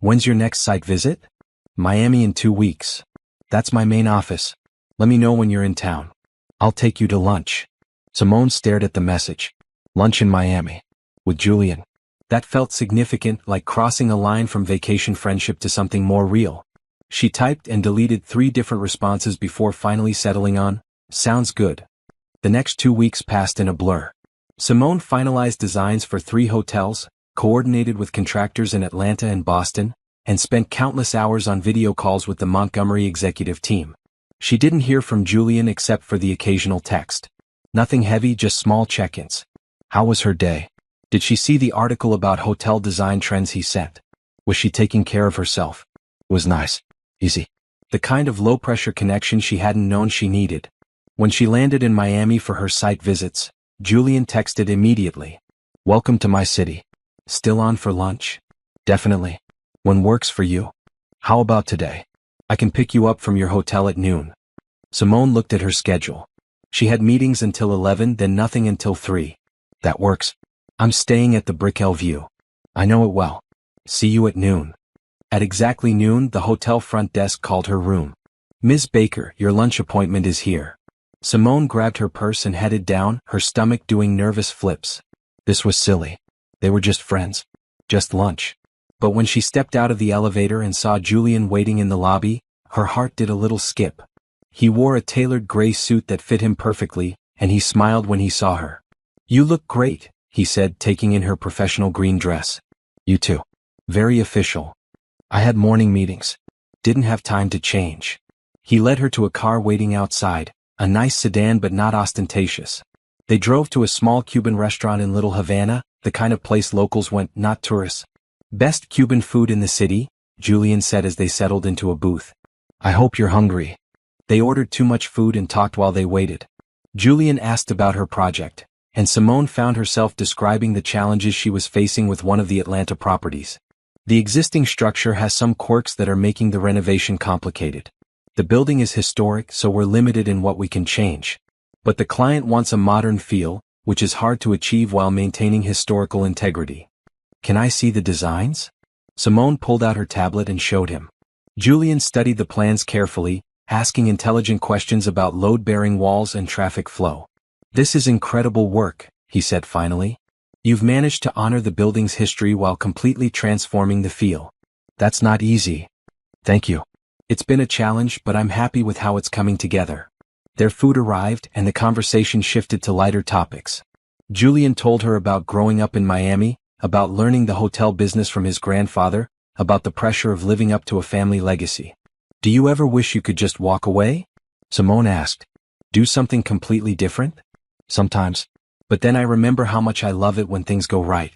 When's your next site visit? Miami in 2 weeks. That's my main office. Let me know when you're in town. I'll take you to lunch. Simone stared at the message. Lunch in Miami. With Julian. That felt significant, like crossing a line from vacation friendship to something more real. She typed and deleted 3 different responses before finally settling on, sounds good. The next 2 weeks passed in a blur. Simone finalized designs for 3 hotels, coordinated with contractors in Atlanta and Boston, and spent countless hours on video calls with the Montgomery executive team. She didn't hear from Julian except for the occasional text. Nothing heavy, just small check-ins. How was her day? Did she see the article about hotel design trends he sent? Was she taking care of herself? It was nice. Easy. The kind of low-pressure connection she hadn't known she needed. When she landed in Miami for her site visits, Julian texted immediately. Welcome to my city. Still on for lunch? Definitely. When works for you? How about today? I can pick you up from your hotel at noon. Simone looked at her schedule. She had meetings until 11, then nothing until 3. That works. I'm staying at the Brickell View. I know it well. See you at noon. At exactly noon, the hotel front desk called her room. Ms. Baker, your lunch appointment is here. Simone grabbed her purse and headed down, her stomach doing nervous flips. This was silly. They were just friends. Just lunch. But when she stepped out of the elevator and saw Julian waiting in the lobby, her heart did a little skip. He wore a tailored gray suit that fit him perfectly, and he smiled when he saw her. You look great, he said, taking in her professional green dress. You too. Very official. I had morning meetings. Didn't have time to change. He led her to a car waiting outside, a nice sedan but not ostentatious. They drove to a small Cuban restaurant in Little Havana, the kind of place locals went, not tourists. Best Cuban food in the city, Julian said as they settled into a booth. I hope you're hungry. They ordered too much food and talked while they waited. Julian asked about her project. and Simone found herself describing the challenges she was facing with one of the Atlanta properties. The existing structure has some quirks that are making the renovation complicated. The building is historic, so we're limited in what we can change. But the client wants a modern feel, which is hard to achieve while maintaining historical integrity. Can I see the designs? Simone pulled out her tablet and showed him. Julian studied the plans carefully, asking intelligent questions about load-bearing walls and traffic flow. This is incredible work, he said finally. You've managed to honor the building's history while completely transforming the feel. That's not easy. Thank you. It's been a challenge, but I'm happy with how it's coming together. Their food arrived and the conversation shifted to lighter topics. Julian told her about growing up in Miami, about learning the hotel business from his grandfather, about the pressure of living up to a family legacy. Do you ever wish you could just walk away? Simone asked. Do something completely different? Sometimes. But then I remember how much I love it when things go right.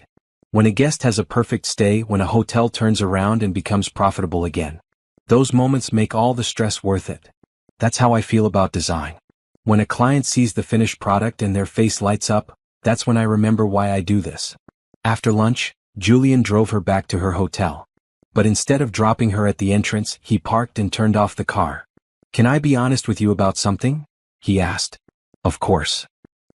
When a guest has a perfect stay, when a hotel turns around and becomes profitable again. Those moments make all the stress worth it. That's how I feel about design. When a client sees the finished product and their face lights up, that's when I remember why I do this. After lunch, Julian drove her back to her hotel. But instead of dropping her at the entrance, he parked and turned off the car. Can I be honest with you about something? He asked. Of course.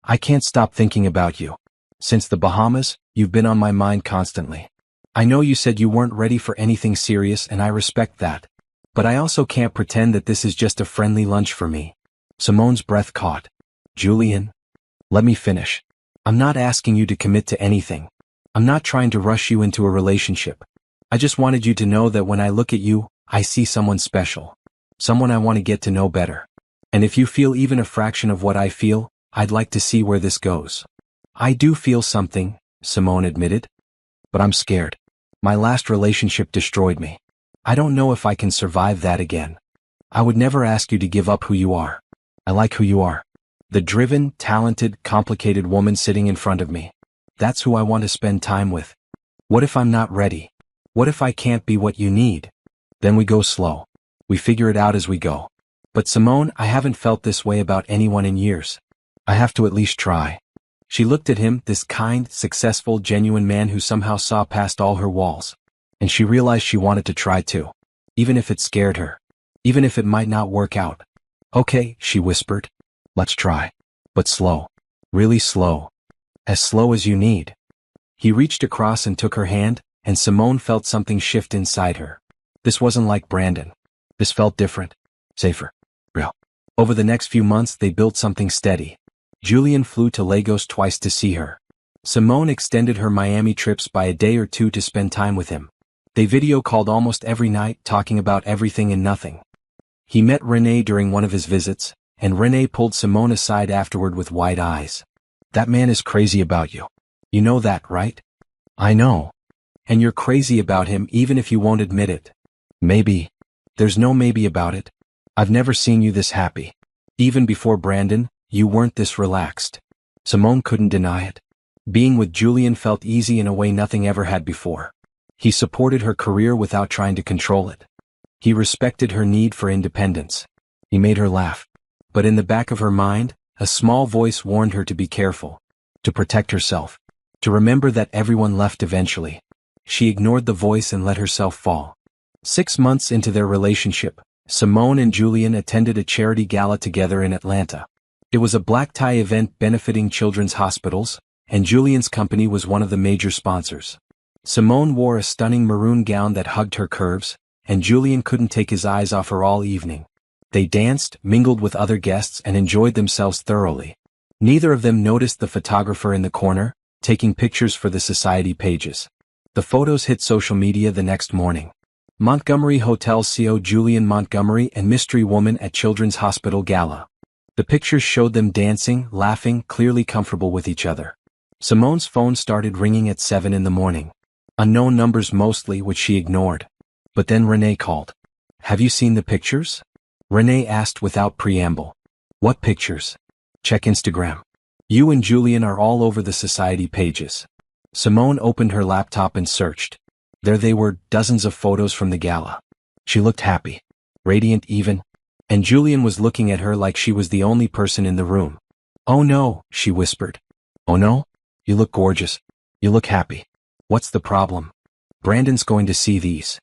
I can't stop thinking about you. Since the Bahamas, you've been on my mind constantly. I know you said you weren't ready for anything serious, and I respect that. But I also can't pretend that this is just a friendly lunch for me. Simone's breath caught. Julian, let me finish. I'm not asking you to commit to anything. I'm not trying to rush you into a relationship. I just wanted you to know that when I look at you, I see someone special. Someone I want to get to know better. And if you feel even a fraction of what I feel, I'd like to see where this goes. I do feel something, Simone admitted. But I'm scared. My last relationship destroyed me. I don't know if I can survive that again. I would never ask you to give up who you are. I like who you are. The driven, talented, complicated woman sitting in front of me. That's who I want to spend time with. What if I'm not ready? What if I can't be what you need? Then we go slow. We figure it out as we go. But Simone, I haven't felt this way about anyone in years. I have to at least try. She looked at him, this kind, successful, genuine man who somehow saw past all her walls. And she realized she wanted to try too. Even if it scared her. Even if it might not work out. Okay, she whispered. Let's try. But slow. Really slow. As slow as you need. He reached across and took her hand, and Simone felt something shift inside her. This wasn't like Brandon. This felt different. Safer. Real. Over the next few months they built something steady. Julian flew to Lagos twice to see her. Simone extended her Miami trips by a day or two to spend time with him. They video called almost every night, talking about everything and nothing. He met Renee during one of his visits, and Renee pulled Simone aside afterward with wide eyes. That man is crazy about you. You know that, right? I know. And you're crazy about him even if you won't admit it. Maybe. There's no maybe about it. I've never seen you this happy. Even before Brandon, you weren't this relaxed. Simone couldn't deny it. Being with Julian felt easy in a way nothing ever had before. He supported her career without trying to control it. He respected her need for independence. He made her laugh. But in the back of her mind, a small voice warned her to be careful. To protect herself. To remember that everyone left eventually. She ignored the voice and let herself fall. 6 months into their relationship, Simone and Julian attended a charity gala together in Atlanta. It was a black tie event benefiting children's hospitals, and Julian's company was one of the major sponsors. Simone wore a stunning maroon gown that hugged her curves, and Julian couldn't take his eyes off her all evening. They danced, mingled with other guests, and enjoyed themselves thoroughly. Neither of them noticed the photographer in the corner, taking pictures for the society pages. The photos hit social media the next morning. Montgomery Hotel CO Julian Montgomery and mystery woman at Children's Hospital Gala. The pictures showed them dancing, laughing, clearly comfortable with each other. Simone's phone started ringing at 7 in the morning. Unknown numbers mostly, which she ignored. But then Renee called. Have you seen the pictures? Renee asked without preamble. What pictures? Check Instagram. You and Julian are all over the society pages. Simone opened her laptop and searched. There they were, dozens of photos from the gala. She looked happy. Radiant even. And Julian was looking at her like she was the only person in the room. Oh no, she whispered. Oh no? You look gorgeous. You look happy. What's the problem? Brandon's going to see these.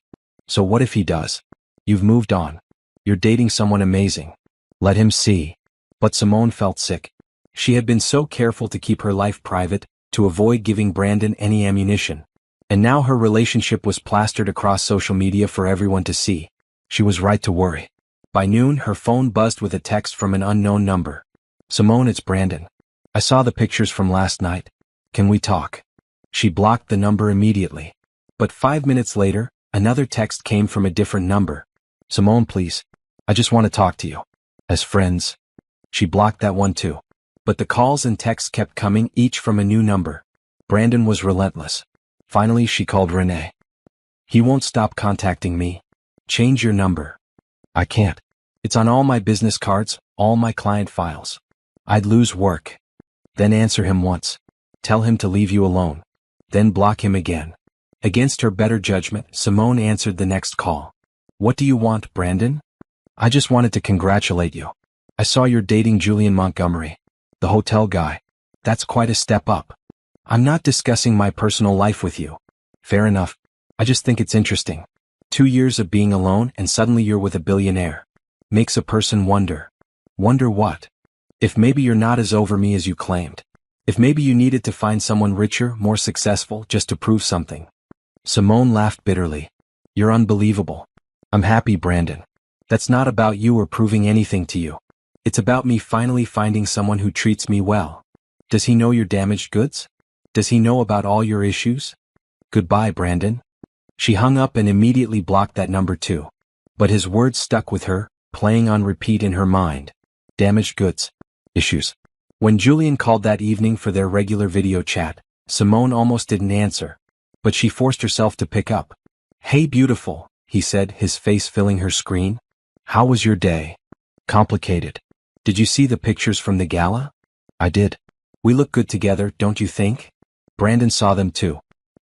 So what if he does? You've moved on. You're dating someone amazing. Let him see. But Simone felt sick. She had been so careful to keep her life private, to avoid giving Brandon any ammunition. And now her relationship was plastered across social media for everyone to see. She was right to worry. By noon, her phone buzzed with a text from an unknown number. Simone, it's Brandon. I saw the pictures from last night. Can we talk? She blocked the number immediately. But 5 minutes later, another text came from a different number. Simone, please. I just want to talk to you. As friends. She blocked that one too. But the calls and texts kept coming, each from a new number. Brandon was relentless. Finally, she called Renee. He won't stop contacting me. Change your number. I can't. It's on all my business cards, all my client files. I'd lose work. Then answer him once. Tell him to leave you alone. Then block him again. Against her better judgment, Simone answered the next call. What do you want, Brandon? I just wanted to congratulate you. I saw you're dating Julian Montgomery, the hotel guy. That's quite a step up. I'm not discussing my personal life with you. Fair enough. I just think it's interesting. 2 years of being alone and suddenly you're with a billionaire. Makes a person wonder. Wonder what? If maybe you're not as over me as you claimed. If maybe you needed to find someone richer, more successful, just to prove something. Simone laughed bitterly. You're unbelievable. I'm happy, Brandon. That's not about you or proving anything to you. It's about me finally finding someone who treats me well. Does he know your damaged goods? Does he know about all your issues? Goodbye, Brandon. She hung up and immediately blocked that number too. But his words stuck with her, playing on repeat in her mind. Damaged goods. Issues. When Julian called that evening for their regular video chat, Simone almost didn't answer. But she forced herself to pick up. Hey beautiful, he said, his face filling her screen. How was your day? Complicated. Did you see the pictures from the gala? I did. We look good together, don't you think? Brandon saw them too.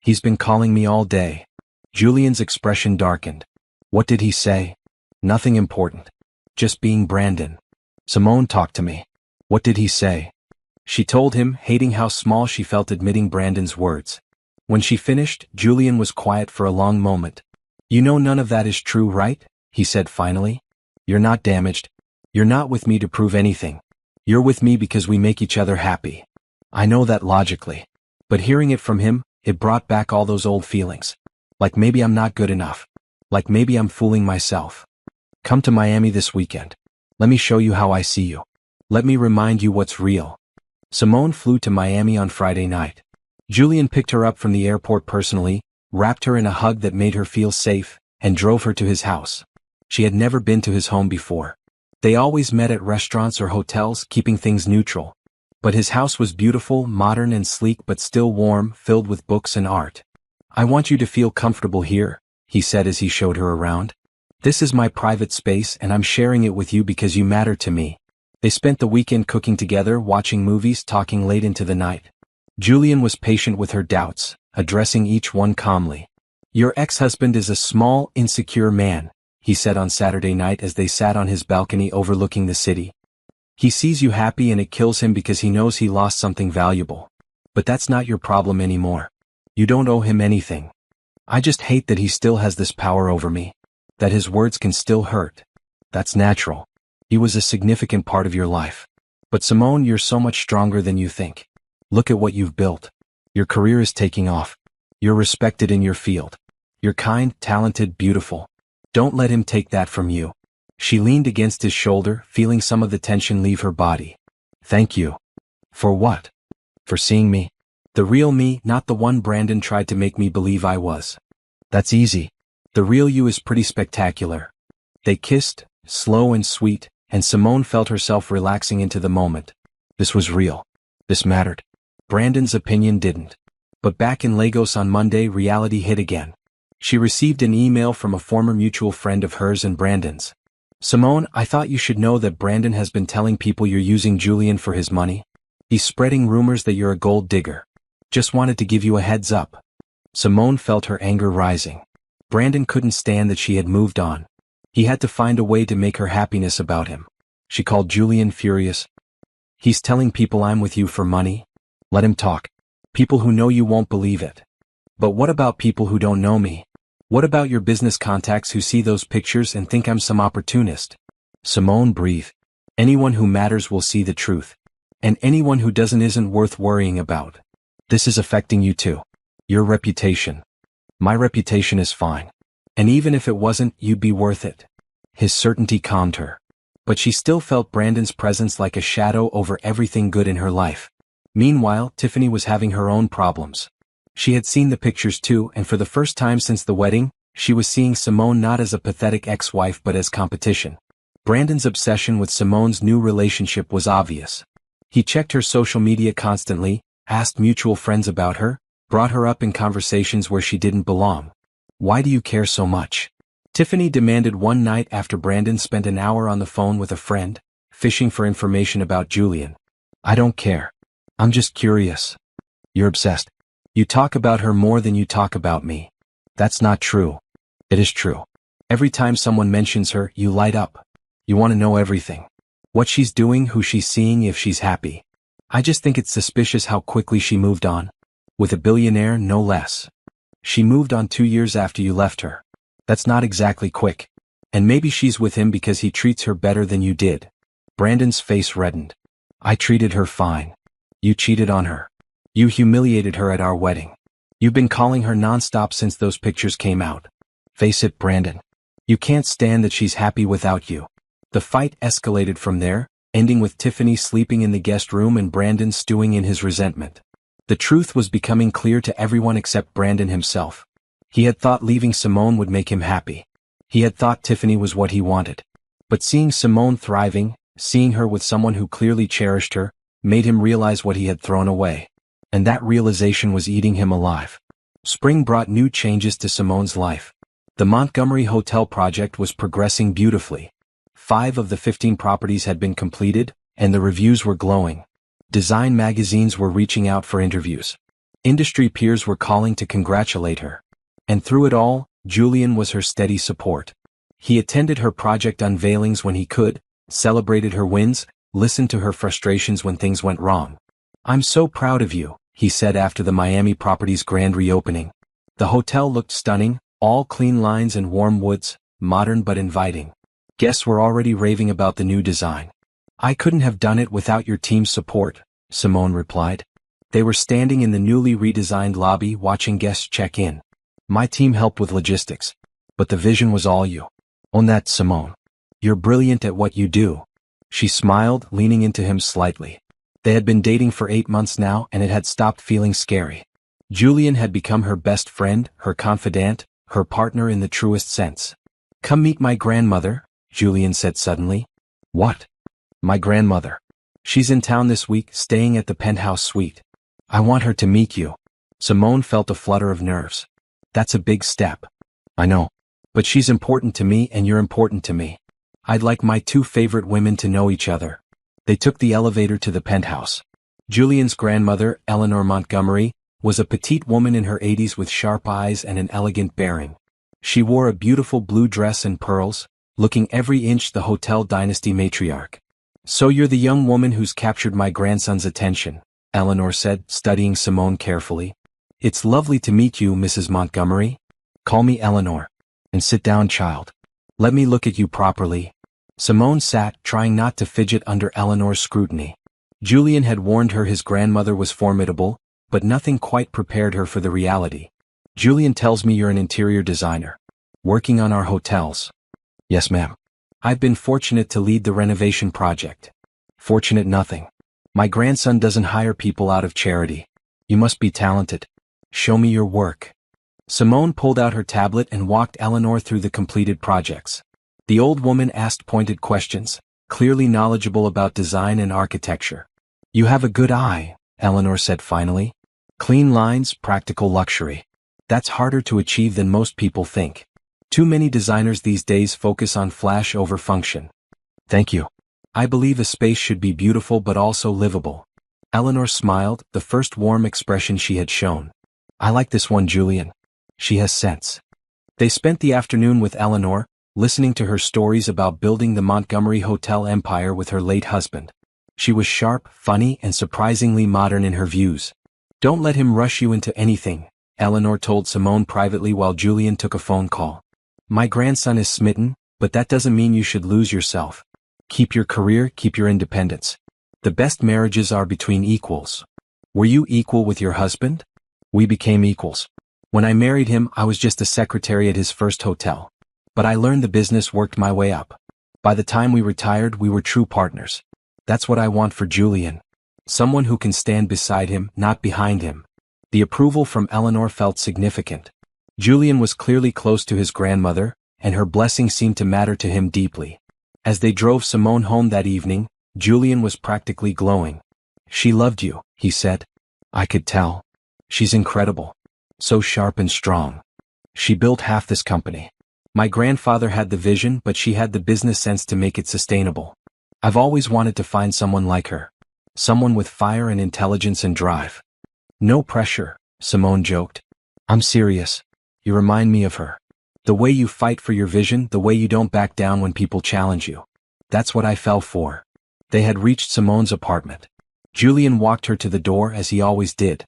He's been calling me all day. Julian's expression darkened. What did he say? Nothing important. Just being Brandon. Simone talked to me. What did he say? She told him, hating how small she felt admitting Brandon's words. When she finished, Julian was quiet for a long moment. You know none of that is true, right? He said finally. You're not damaged. You're not with me to prove anything. You're with me because we make each other happy. I know that logically. But hearing it from him, it brought back all those old feelings. Like maybe I'm not good enough. Like maybe I'm fooling myself. Come to Miami this weekend. Let me show you how I see you. Let me remind you what's real. Simone flew to Miami on Friday night. Julian picked her up from the airport personally, wrapped her in a hug that made her feel safe, and drove her to his house. She had never been to his home before. They always met at restaurants or hotels, keeping things neutral. But his house was beautiful, modern and sleek but still warm, filled with books and art. I want you to feel comfortable here, he said as he showed her around. This is my private space and I'm sharing it with you because you matter to me. They spent the weekend cooking together, watching movies, talking late into the night. Julian was patient with her doubts, addressing each one calmly. Your ex-husband is a small, insecure man, he said on Saturday night as they sat on his balcony overlooking the city. He sees you happy and it kills him because he knows he lost something valuable. But that's not your problem anymore. You don't owe him anything. I just hate that he still has this power over me. That his words can still hurt. That's natural. He was a significant part of your life. But Simone, you're so much stronger than you think. Look at what you've built. Your career is taking off. You're respected in your field. You're kind, talented, beautiful. Don't let him take that from you. She leaned against his shoulder, feeling some of the tension leave her body. Thank you. For what? For seeing me. The real me, not the one Brandon tried to make me believe I was. That's easy. The real you is pretty spectacular. They kissed, slow and sweet, and Simone felt herself relaxing into the moment. This was real. This mattered. Brandon's opinion didn't. But back in Lagos on Monday, reality hit again. She received an email from a former mutual friend of hers and Brandon's. Simone, I thought you should know that Brandon has been telling people you're using Julian for his money. He's spreading rumors that you're a gold digger. Just wanted to give you a heads up. Simone felt her anger rising. Brandon couldn't stand that she had moved on. He had to find a way to make her happiness about him. She called Julian furious. He's telling people I'm with you for money? Let him talk. People who know you won't believe it. But what about people who don't know me? What about your business contacts who see those pictures and think I'm some opportunist? Simone breathed. Anyone who matters will see the truth. And anyone who doesn't isn't worth worrying about. This is affecting you too. Your reputation. My reputation is fine. And even if it wasn't, you'd be worth it. His certainty calmed her. But she still felt Brandon's presence like a shadow over everything good in her life. Meanwhile, Tiffany was having her own problems. She had seen the pictures too, and for the first time since the wedding, she was seeing Simone not as a pathetic ex-wife but as competition. Brandon's obsession with Simone's new relationship was obvious. He checked her social media constantly, asked mutual friends about her, brought her up in conversations where she didn't belong. Why do you care so much? Tiffany demanded one night after Brandon spent an hour on the phone with a friend, fishing for information about Julian. I don't care. I'm just curious. You're obsessed. You talk about her more than you talk about me. That's not true. It is true. Every time someone mentions her, you light up. You want to know everything. What she's doing, who she's seeing, if she's happy. I just think it's suspicious how quickly she moved on. With a billionaire, no less. She moved on 2 years after you left her. That's not exactly quick. And maybe she's with him because he treats her better than you did. Brandon's face reddened. I treated her fine. You cheated on her. You humiliated her at our wedding. You've been calling her nonstop since those pictures came out. Face it, Brandon. You can't stand that she's happy without you. The fight escalated from there, ending with Tiffany sleeping in the guest room and Brandon stewing in his resentment. The truth was becoming clear to everyone except Brandon himself. He had thought leaving Simone would make him happy. He had thought Tiffany was what he wanted. But seeing Simone thriving, seeing her with someone who clearly cherished her, made him realize what he had thrown away. And that realization was eating him alive. Spring brought new changes to Simone's life. The Montgomery Hotel project was progressing beautifully. 5 of the 15 properties had been completed, and the reviews were glowing. Design magazines were reaching out for interviews. Industry peers were calling to congratulate her. And through it all, Julian was her steady support. He attended her project unveilings when he could, celebrated her wins, listened to her frustrations when things went wrong. I'm so proud of you, he said after the Miami property's grand reopening. The hotel looked stunning, all clean lines and warm woods, modern but inviting. Guests were already raving about the new design. I couldn't have done it without your team's support, Simone replied. They were standing in the newly redesigned lobby watching guests check in. My team helped with logistics. But the vision was all you. Own that, Simone. You're brilliant at what you do. She smiled, leaning into him slightly. They had been dating for 8 months now and it had stopped feeling scary. Julian had become her best friend, her confidant, her partner in the truest sense. Come meet my grandmother, Julian said suddenly. What? My grandmother. She's in town this week, staying at the penthouse suite. I want her to meet you. Simone felt a flutter of nerves. That's a big step. I know. But she's important to me and you're important to me. I'd like my 2 favorite women to know each other. They took the elevator to the penthouse. Julian's grandmother, Eleanor Montgomery, was a petite woman in her 80s with sharp eyes and an elegant bearing. She wore a beautiful blue dress and pearls, looking every inch the hotel dynasty matriarch. So you're the young woman who's captured my grandson's attention, Eleanor said, studying Simone carefully. It's lovely to meet you, Mrs. Montgomery. Call me Eleanor. And sit down, child. Let me look at you properly. Simone sat, trying not to fidget under Eleanor's scrutiny. Julian had warned her his grandmother was formidable, but nothing quite prepared her for the reality. Julian tells me you're an interior designer. Working on our hotels. Yes, ma'am. I've been fortunate to lead the renovation project. Fortunate nothing. My grandson doesn't hire people out of charity. You must be talented. Show me your work. Simone pulled out her tablet and walked Eleanor through the completed projects. The old woman asked pointed questions, clearly knowledgeable about design and architecture. You have a good eye, Eleanor said finally. Clean lines, practical luxury. That's harder to achieve than most people think. Too many designers these days focus on flash over function. Thank you. I believe a space should be beautiful but also livable. Eleanor smiled, the first warm expression she had shown. I like this one, Julian. She has sense. They spent the afternoon with Eleanor, listening to her stories about building the Montgomery Hotel empire with her late husband. She was sharp, funny, and surprisingly modern in her views. Don't let him rush you into anything, Eleanor told Simone privately while Julian took a phone call. My grandson is smitten, but that doesn't mean you should lose yourself. Keep your career, keep your independence. The best marriages are between equals. Were you equal with your husband? We became equals. When I married him, I was just a secretary at his first hotel. But I learned the business, worked my way up. By the time we retired, we were true partners. That's what I want for Julian. Someone who can stand beside him, not behind him. The approval from Eleanor felt significant. Julian was clearly close to his grandmother, and her blessing seemed to matter to him deeply. As they drove Simone home that evening, Julian was practically glowing. She loved you, he said. I could tell. She's incredible. So sharp and strong. She built half this company. My grandfather had the vision, but she had the business sense to make it sustainable. I've always wanted to find someone like her. Someone with fire and intelligence and drive. No pressure, Simone joked. I'm serious. You remind me of her. The way you fight for your vision, the way you don't back down when people challenge you. That's what I fell for. They had reached Simone's apartment. Julian walked her to the door as he always did.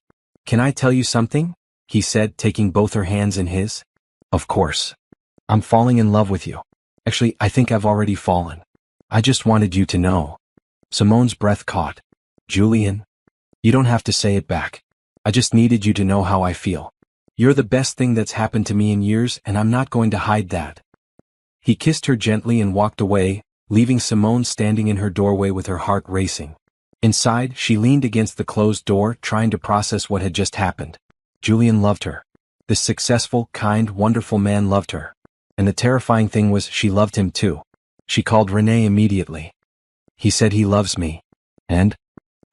Can I tell you something? He said, taking both her hands in his. Of course. I'm falling in love with you. Actually, I think I've already fallen. I just wanted you to know. Simone's breath caught. Julian? You don't have to say it back. I just needed you to know how I feel. You're the best thing that's happened to me in years, and I'm not going to hide that. He kissed her gently and walked away, leaving Simone standing in her doorway with her heart racing. Inside, she leaned against the closed door, trying to process what had just happened. Julian loved her. This successful, kind, wonderful man loved her. And the terrifying thing was she loved him too. She called Renee immediately. He said he loves me. And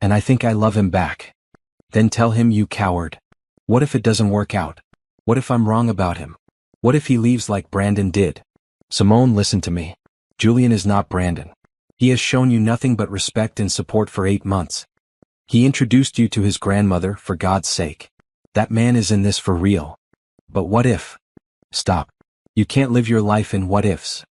I think I love him back. Then tell him, you coward. What if it doesn't work out? What if I'm wrong about him? What if he leaves like Brandon did? Simone, listen to me. Julian is not Brandon. He has shown you nothing but respect and support for 8 months. He introduced you to his grandmother, for God's sake. That man is in this for real. But what if? Stop. You can't live your life in what ifs.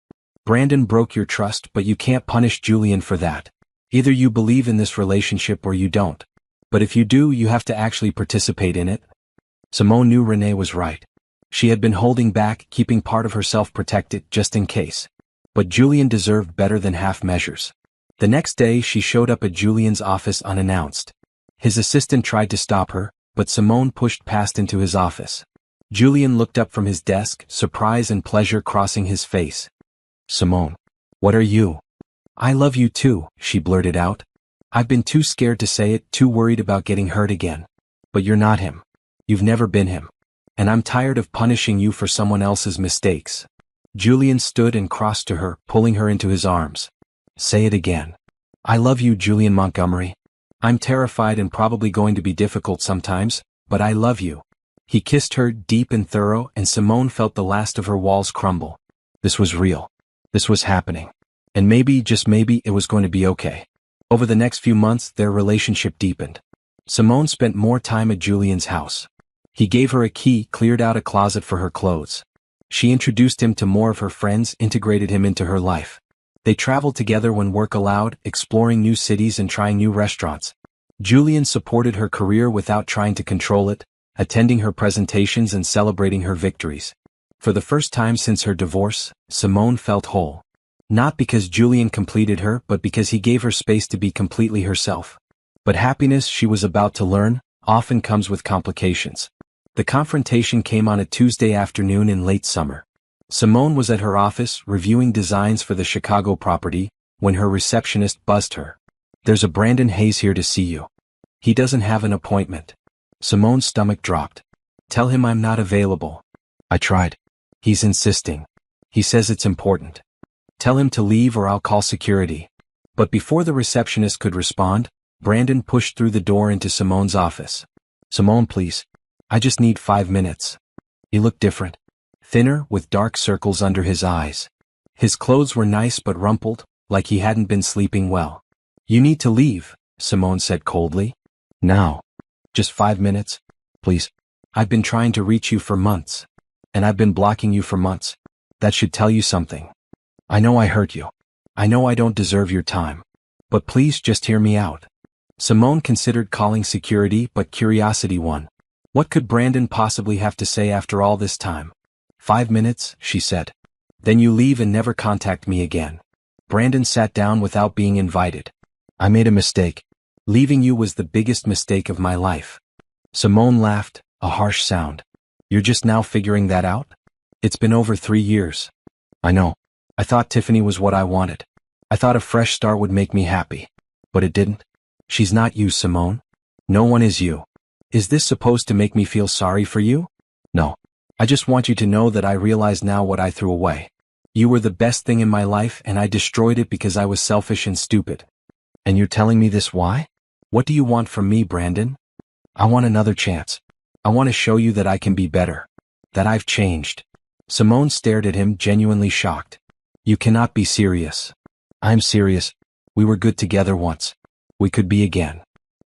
Brandon broke your trust, but you can't punish Julian for that. Either you believe in this relationship or you don't. But if you do, you have to actually participate in it. Simone knew Renee was right. She had been holding back, keeping part of herself protected, just in case. But Julian deserved better than half measures. The next day, she showed up at Julian's office unannounced. His assistant tried to stop her, but Simone pushed past into his office. Julian looked up from his desk, surprise and pleasure crossing his face. Simone, what are you? I love you too, she blurted out. I've been too scared to say it, too worried about getting hurt again. But you're not him. You've never been him. And I'm tired of punishing you for someone else's mistakes. Julian stood and crossed to her, pulling her into his arms. Say it again. I love you, Julian Montgomery. I'm terrified and probably going to be difficult sometimes, but I love you. He kissed her, deep and thorough, and Simone felt the last of her walls crumble. This was real. This was happening. And maybe, just maybe, it was going to be okay. Over the next few months, their relationship deepened. Simone spent more time at Julian's house. He gave her a key, cleared out a closet for her clothes. She introduced him to more of her friends, integrated him into her life. They traveled together when work allowed, exploring new cities and trying new restaurants. Julian supported her career without trying to control it, attending her presentations and celebrating her victories. For the first time since her divorce, Simone felt whole. Not because Julian completed her, but because he gave her space to be completely herself. But happiness, she was about to learn, often comes with complications. The confrontation came on a Tuesday afternoon in late summer. Simone was at her office, reviewing designs for the Chicago property, when her receptionist buzzed her. There's a Brandon Hayes here to see you. He doesn't have an appointment. Simone's stomach dropped. Tell him I'm not available. I tried. He's insisting. He says it's important. Tell him to leave or I'll call security. But before the receptionist could respond, Brandon pushed through the door into Simone's office. Simone, please. I just need 5 minutes. He looked different. Thinner, with dark circles under his eyes. His clothes were nice but rumpled, like he hadn't been sleeping well. You need to leave, Simone said coldly. Now. Just 5 minutes, please. I've been trying to reach you for months. And I've been blocking you for months. That should tell you something. I know I hurt you. I know I don't deserve your time. But please just hear me out. Simone considered calling security, but curiosity won. What could Brandon possibly have to say after all this time? 5 minutes, she said. Then you leave and never contact me again. Brandon sat down without being invited. I made a mistake. Leaving you was the biggest mistake of my life. Simone laughed, a harsh sound. You're just now figuring that out? It's been over 3 years. I know. I thought Tiffany was what I wanted. I thought a fresh start would make me happy. But it didn't. She's not you, Simone. No one is you. Is this supposed to make me feel sorry for you? No. I just want you to know that I realize now what I threw away. You were the best thing in my life and I destroyed it because I was selfish and stupid. And you're telling me this why? What do you want from me, Brandon? I want another chance. I want to show you that I can be better. That I've changed. Simone stared at him, genuinely shocked. You cannot be serious. I'm serious. We were good together once. We could be again.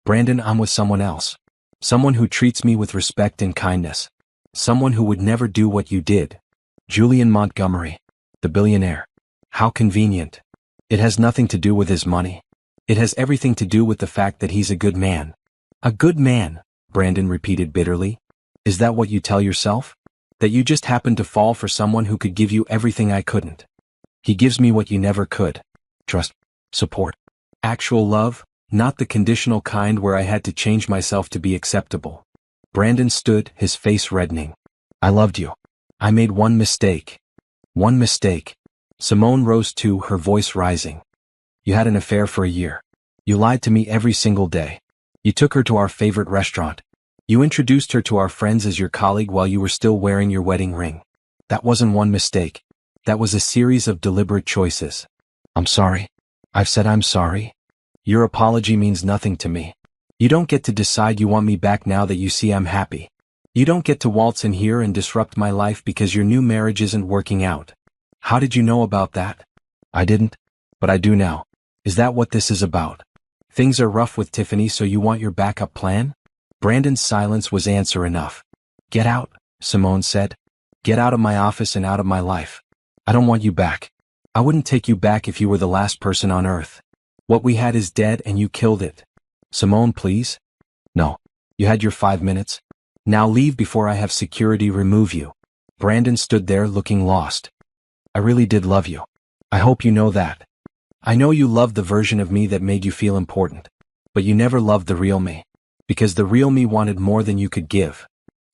Brandon, I'm with someone else. Someone who treats me with respect and kindness. Someone who would never do what you did. Julian Montgomery. The billionaire. How convenient. It has nothing to do with his money. It has everything to do with the fact that he's a good man. A good man, Brandon repeated bitterly. Is that what you tell yourself? That you just happened to fall for someone who could give you everything I couldn't? He gives me what you never could. Trust. Support. Actual love, not the conditional kind where I had to change myself to be acceptable. Brandon stood, his face reddening. I loved you. I made one mistake. One mistake. Simone rose too, her voice rising. You had an affair for a year. You lied to me every single day. You took her to our favorite restaurant. You introduced her to our friends as your colleague while you were still wearing your wedding ring. That wasn't one mistake. That was a series of deliberate choices. I'm sorry. I've said I'm sorry. Your apology means nothing to me. You don't get to decide you want me back now that you see I'm happy. You don't get to waltz in here and disrupt my life because your new marriage isn't working out. How did you know about that? I didn't, but I do now. Is that what this is about? Things are rough with Tiffany, so you want your backup plan? Brandon's silence was answer enough. Get out, Simone said. Get out of my office and out of my life. I don't want you back. I wouldn't take you back if you were the last person on earth. What we had is dead and you killed it. Simone, please? No. You had your 5 minutes. Now leave before I have security remove you. Brandon stood there looking lost. I really did love you. I hope you know that. I know you loved the version of me that made you feel important. But you never loved the real me. Because the real me wanted more than you could give.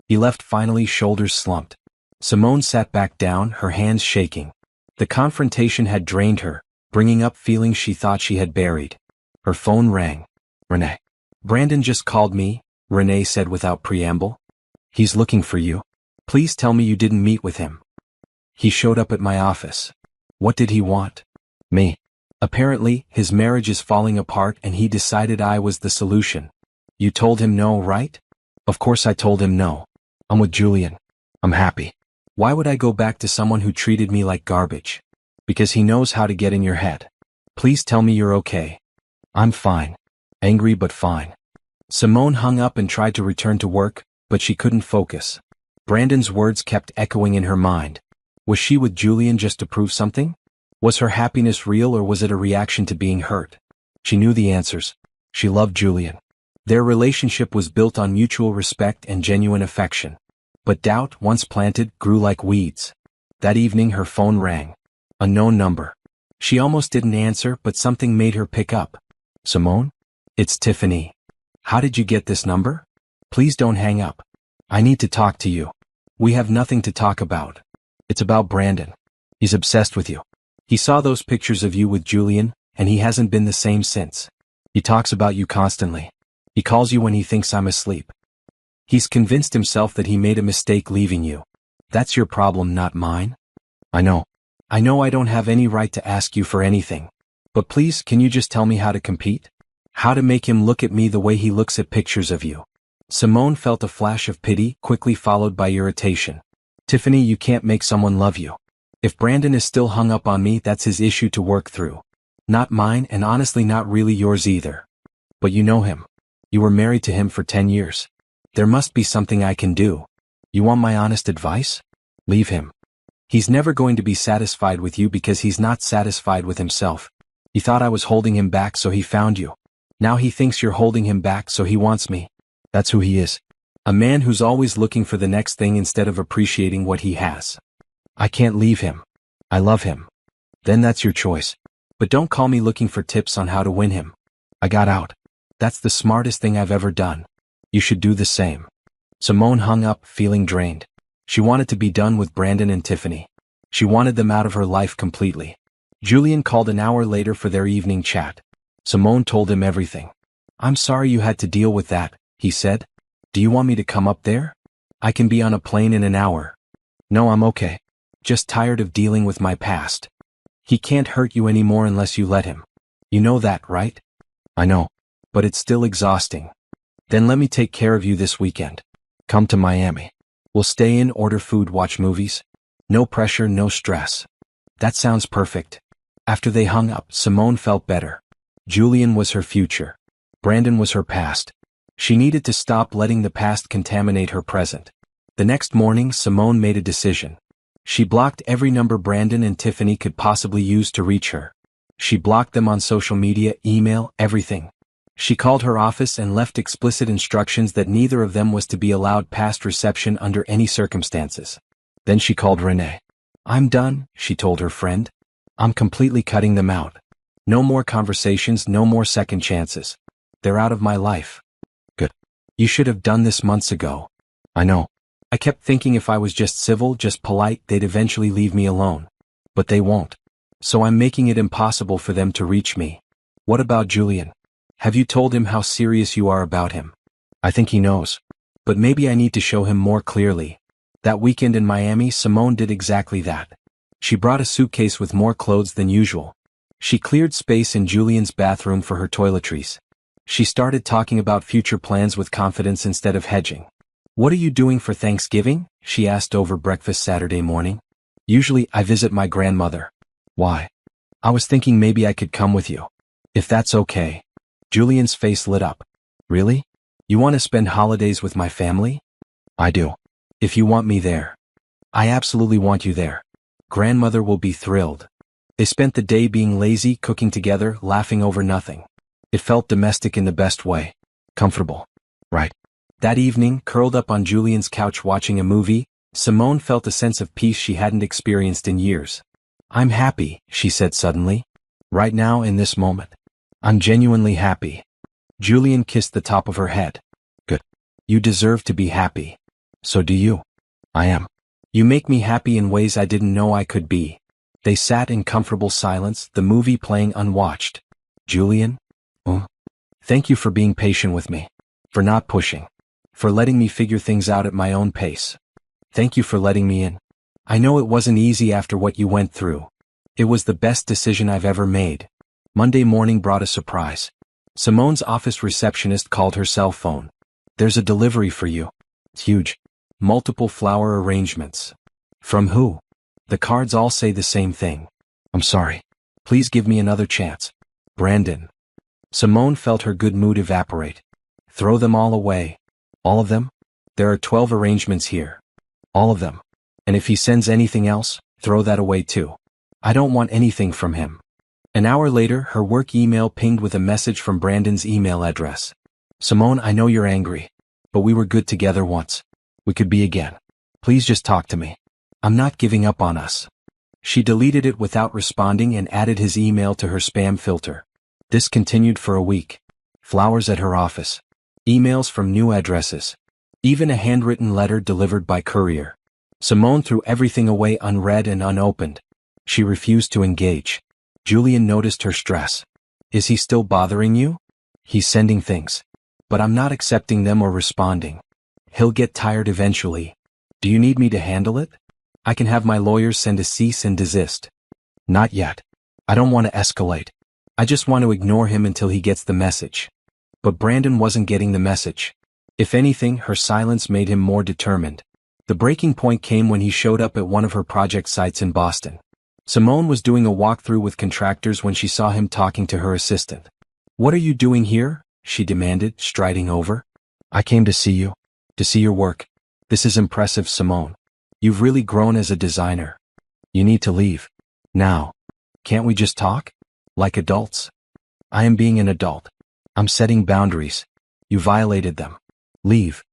He left finally, shoulders slumped. Simone sat back down, her hands shaking. The confrontation had drained her, bringing up feelings she thought she had buried. Her phone rang. Renee. Brandon just called me, Renee said without preamble. He's looking for you. Please tell me you didn't meet with him. He showed up at my office. What did he want? Me. Apparently, his marriage is falling apart and he decided I was the solution. You told him no, right? Of course I told him no. I'm with Julian. I'm happy. Why would I go back to someone who treated me like garbage? Because he knows how to get in your head. Please tell me you're okay. I'm fine. Angry but fine. Simone hung up and tried to return to work, but she couldn't focus. Brandon's words kept echoing in her mind. Was she with Julian just to prove something? Was her happiness real or was it a reaction to being hurt? She knew the answers. She loved Julian. Their relationship was built on mutual respect and genuine affection. But doubt, once planted, grew like weeds. That evening her phone rang. A known number. She almost didn't answer, but something made her pick up. Simone? It's Tiffany. How did you get this number? Please don't hang up. I need to talk to you. We have nothing to talk about. It's about Brandon. He's obsessed with you. He saw those pictures of you with Julian, and he hasn't been the same since. He talks about you constantly. He calls you when he thinks I'm asleep. He's convinced himself that he made a mistake leaving you. That's your problem, not mine. I know. I know I don't have any right to ask you for anything. But please, can you just tell me how to compete? How to make him look at me the way he looks at pictures of you? Simone felt a flash of pity, quickly followed by irritation. Tiffany, you can't make someone love you. If Brandon is still hung up on me, that's his issue to work through. Not mine, and honestly not really yours either. But you know him. You were married to him for 10 years. There must be something I can do. You want my honest advice? Leave him. He's never going to be satisfied with you because he's not satisfied with himself. He thought I was holding him back, so he found you. Now he thinks you're holding him back, so he wants me. That's who he is. A man who's always looking for the next thing instead of appreciating what he has. I can't leave him. I love him. Then that's your choice. But don't call me looking for tips on how to win him. I got out. That's the smartest thing I've ever done. You should do the same. Simone hung up, feeling drained. She wanted to be done with Brandon and Tiffany. She wanted them out of her life completely. Julian called an hour later for their evening chat. Simone told him everything. I'm sorry you had to deal with that, he said. Do you want me to come up there? I can be on a plane in an hour. No, I'm okay. Just tired of dealing with my past. He can't hurt you anymore unless you let him. You know that, right? I know. But it's still exhausting. Then let me take care of you this weekend. Come to Miami. We'll stay in, order food, watch movies. No pressure, no stress. That sounds perfect. After they hung up, Simone felt better. Julian was her future. Brandon was her past. She needed to stop letting the past contaminate her present. The next morning, Simone made a decision. She blocked every number Brandon and Tiffany could possibly use to reach her. She blocked them on social media, email, everything. She called her office and left explicit instructions that neither of them was to be allowed past reception under any circumstances. Then she called Renee. I'm done, she told her friend. I'm completely cutting them out. No more conversations, no more second chances. They're out of my life. Good. You should have done this months ago. I know. I kept thinking if I was just civil, just polite, they'd eventually leave me alone. But they won't. So I'm making it impossible for them to reach me. What about Julian? Have you told him how serious you are about him? I think he knows. But maybe I need to show him more clearly. That weekend in Miami, Simone did exactly that. She brought a suitcase with more clothes than usual. She cleared space in Julian's bathroom for her toiletries. She started talking about future plans with confidence instead of hedging. What are you doing for Thanksgiving? She asked over breakfast Saturday morning. Usually I visit my grandmother. Why? I was thinking maybe I could come with you. If that's okay. Julian's face lit up. Really? You want to spend holidays with my family? I do. If you want me there. I absolutely want you there. Grandmother will be thrilled. They spent the day being lazy, cooking together, laughing over nothing. It felt domestic in the best way. Comfortable. Right. That evening, curled up on Julian's couch watching a movie, Simone felt a sense of peace she hadn't experienced in years. I'm happy, she said suddenly. Right now, in this moment. I'm genuinely happy. Julian kissed the top of her head. Good. You deserve to be happy. So do you. I am. You make me happy in ways I didn't know I could be. They sat in comfortable silence, the movie playing unwatched. Julian? Thank you for being patient with me. For not pushing. For letting me figure things out at my own pace. Thank you for letting me in. I know it wasn't easy after what you went through. It was the best decision I've ever made. Monday morning brought a surprise. Simone's office receptionist called her cell phone. There's a delivery for you. It's huge. Multiple flower arrangements. From who? The cards all say the same thing. I'm sorry. Please give me another chance. Brandon. Simone felt her good mood evaporate. Throw them all away. All of them? There are 12 arrangements here. All of them. And if he sends anything else, throw that away too. I don't want anything from him. An hour later, her work email pinged with a message from Brandon's email address. Simone, I know you're angry. But we were good together once. We could be again. Please just talk to me. I'm not giving up on us. She deleted it without responding and added his email to her spam filter. This continued for a week. Flowers at her office. Emails from new addresses. Even a handwritten letter delivered by courier. Simone threw everything away unread and unopened. She refused to engage. Julian noticed her stress. Is he still bothering you? He's sending things. But I'm not accepting them or responding. He'll get tired eventually. Do you need me to handle it? I can have my lawyers send a cease and desist. Not yet. I don't want to escalate. I just want to ignore him until he gets the message. But Brandon wasn't getting the message. If anything, her silence made him more determined. The breaking point came when he showed up at one of her project sites in Boston. Simone was doing a walkthrough with contractors when she saw him talking to her assistant. What are you doing here? She demanded, striding over. I came to see you. To see your work. This is impressive, Simone. You've really grown as a designer. You need to leave. Now. Can't we just talk? Like adults? I am being an adult. I'm setting boundaries. You violated them. Leave.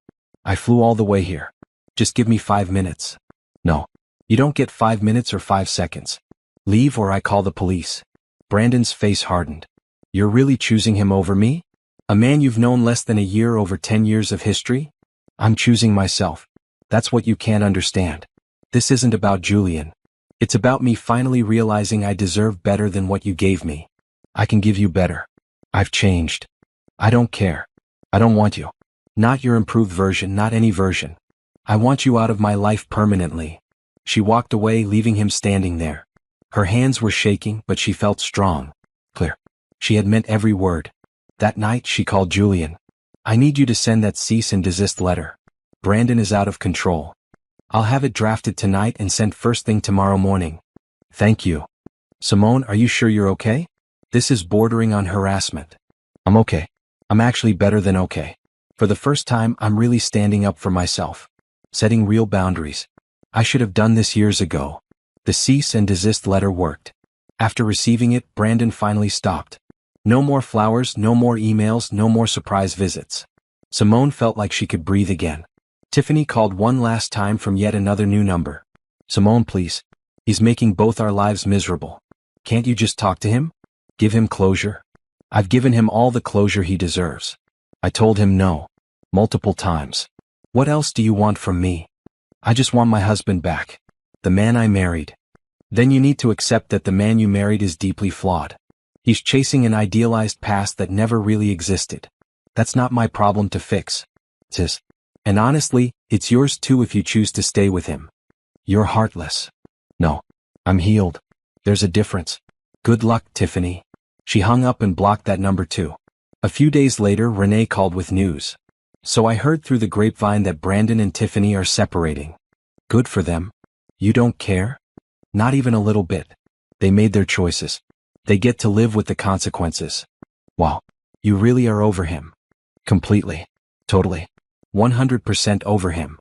I flew all the way here. Just give me 5 minutes. No. You don't get 5 minutes or 5 seconds. Leave or I call the police. Brandon's face hardened. You're really choosing him over me? A man you've known less than a year over 10 years of history? I'm choosing myself. That's what you can't understand. This isn't about Julian. It's about me finally realizing I deserve better than what you gave me. I can give you better. I've changed. I don't care. I don't want you. Not your improved version, not any version. I want you out of my life permanently. She walked away, leaving him standing there. Her hands were shaking, but she felt strong. Clear. She had meant every word. That night she called Julian. I need you to send that cease and desist letter. Brandon is out of control. I'll have it drafted tonight and sent first thing tomorrow morning. Thank you. Simone, are you sure you're okay? This is bordering on harassment. I'm okay. I'm actually better than okay. For the first time, I'm really standing up for myself. Setting real boundaries. I should have done this years ago. The cease and desist letter worked. After receiving it, Brandon finally stopped. No more flowers, no more emails, no more surprise visits. Simone felt like she could breathe again. Tiffany called one last time from yet another new number. Simone, please. He's making both our lives miserable. Can't you just talk to him? Give him closure? I've given him all the closure he deserves. I told him no. Multiple times. What else do you want from me? I just want my husband back. The man I married. Then you need to accept that the man you married is deeply flawed. He's chasing an idealized past that never really existed. That's not my problem to fix. It's his. And honestly, it's yours too if you choose to stay with him. You're heartless. No. I'm healed. There's a difference. Good luck, Tiffany. She hung up and blocked that number too. A few days later, Renee called with news. So I heard through the grapevine that Brandon and Tiffany are separating. Good for them. You don't care? Not even a little bit. They made their choices. They get to live with the consequences. Wow. You really are over him. Completely. Totally. 100% over him.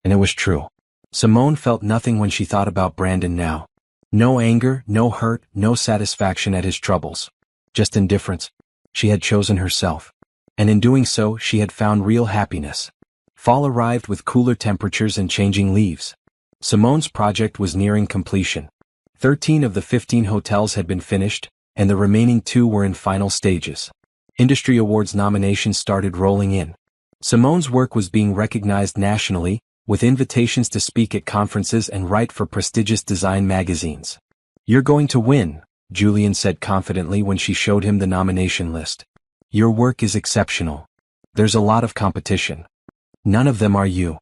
And it was true. Simone felt nothing when she thought about Brandon now. No anger, no hurt, no satisfaction at his troubles. Just indifference. She had chosen herself. And in doing so, she had found real happiness. Fall arrived with cooler temperatures and changing leaves. Simone's project was nearing completion. 13 of the 15 hotels had been finished, and the remaining 2 were in final stages. Industry awards nominations started rolling in. Simone's work was being recognized nationally, with invitations to speak at conferences and write for prestigious design magazines. You're going to win, Julian said confidently when she showed him the nomination list. Your work is exceptional. There's a lot of competition. None of them are you.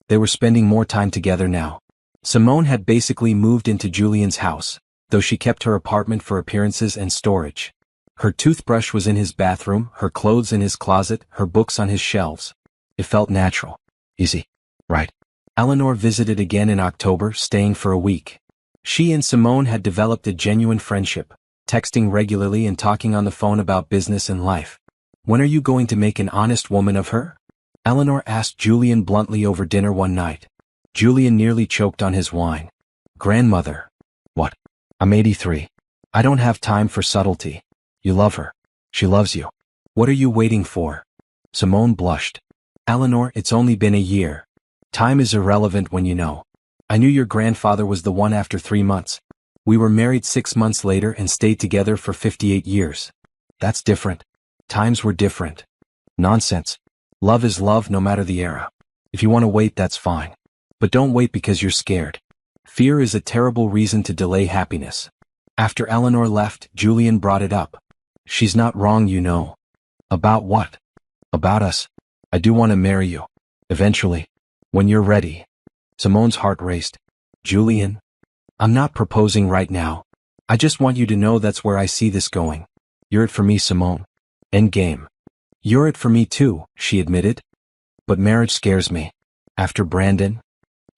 They were spending more time together now. Simone had basically moved into Julian's house, though she kept her apartment for appearances and storage. Her toothbrush was in his bathroom, her clothes in his closet, her books on his shelves. It felt natural. Easy. Right. Eleanor visited again in October, staying for a week. She and Simone had developed a genuine friendship, texting regularly and talking on the phone about business and life. When are you going to make an honest woman of her? Eleanor asked Julian bluntly over dinner one night. Julian nearly choked on his wine. Grandmother. What? I'm 83. I don't have time for subtlety. You love her. She loves you. What are you waiting for? Simone blushed. Eleanor, it's only been a year. Time is irrelevant when you know. I knew your grandfather was the one after 3 months. We were married 6 months later and stayed together for 58 years. That's different. Times were different. Nonsense. Love is love no matter the era. If you want to wait, that's fine. But don't wait because you're scared. Fear is a terrible reason to delay happiness. After Eleanor left, Julian brought it up. She's not wrong, you know. About what? About us. I do want to marry you. Eventually. When you're ready. Simone's heart raced. Julian? I'm not proposing right now. I just want you to know that's where I see this going. You're it for me, Simone. Endgame. You're it for me too, she admitted. But marriage scares me. After Brandon?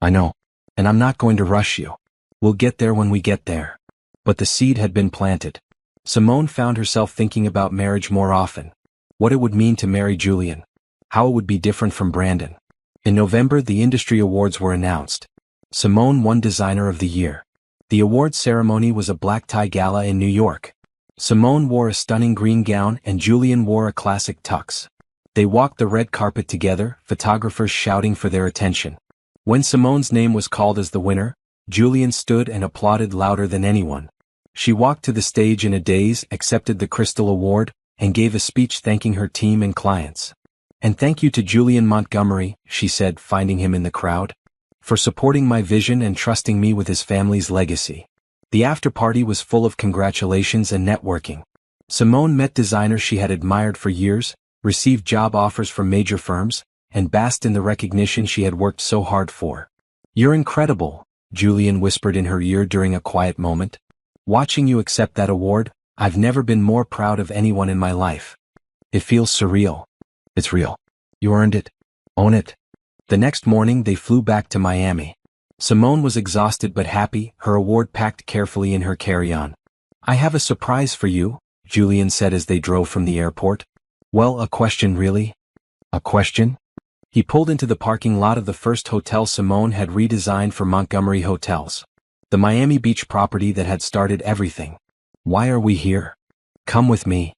I know. And I'm not going to rush you. We'll get there when we get there. But the seed had been planted. Simone found herself thinking about marriage more often. What it would mean to marry Julian. How it would be different from Brandon. In November, the industry awards were announced. Simone won Designer of the Year. The awards ceremony was a black tie gala in New York. Simone wore a stunning green gown and Julian wore a classic tux. They walked the red carpet together, photographers shouting for their attention. When Simone's name was called as the winner, Julian stood and applauded louder than anyone. She walked to the stage in a daze, accepted the Crystal Award, and gave a speech thanking her team and clients. "And thank you to Julian Montgomery," she said, finding him in the crowd, "for supporting my vision and trusting me with his family's legacy." The after-party was full of congratulations and networking. Simone met designers she had admired for years, received job offers from major firms, and basked in the recognition she had worked so hard for. "You're incredible," Julian whispered in her ear during a quiet moment. "Watching you accept that award, I've never been more proud of anyone in my life. It feels surreal." "It's real. You earned it. Own it." The next morning they flew back to Miami. Simone was exhausted but happy, her award packed carefully in her carry-on. "I have a surprise for you," Julian said as they drove from the airport. "Well, a question really?" "A question?" He pulled into the parking lot of the first hotel Simone had redesigned for Montgomery Hotels. The Miami Beach property that had started everything. "Why are we here? Come with me."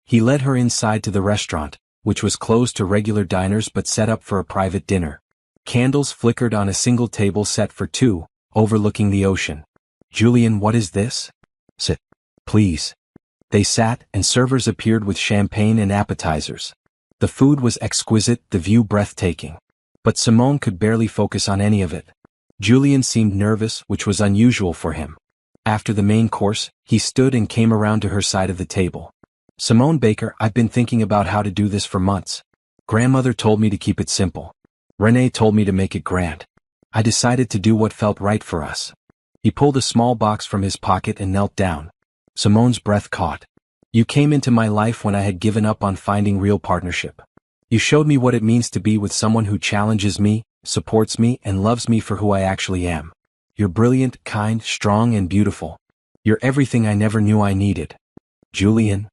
He led her inside to the restaurant, which was closed to regular diners but set up for a private dinner. Candles flickered on a single table set for two, overlooking the ocean. "Julian, what is this?" "Sit. Please." They sat, and servers appeared with champagne and appetizers. The food was exquisite, the view breathtaking. But Simone could barely focus on any of it. Julian seemed nervous, which was unusual for him. After the main course, he stood and came around to her side of the table. "Simone Baker, I've been thinking about how to do this for months. Grandmother told me to keep it simple. Renee told me to make it grand. I decided to do what felt right for us." He pulled a small box from his pocket and knelt down. Simone's breath caught. "You came into my life when I had given up on finding real partnership. You showed me what it means to be with someone who challenges me, supports me, and loves me for who I actually am. You're brilliant, kind, strong, and beautiful. You're everything I never knew I needed." "Julian,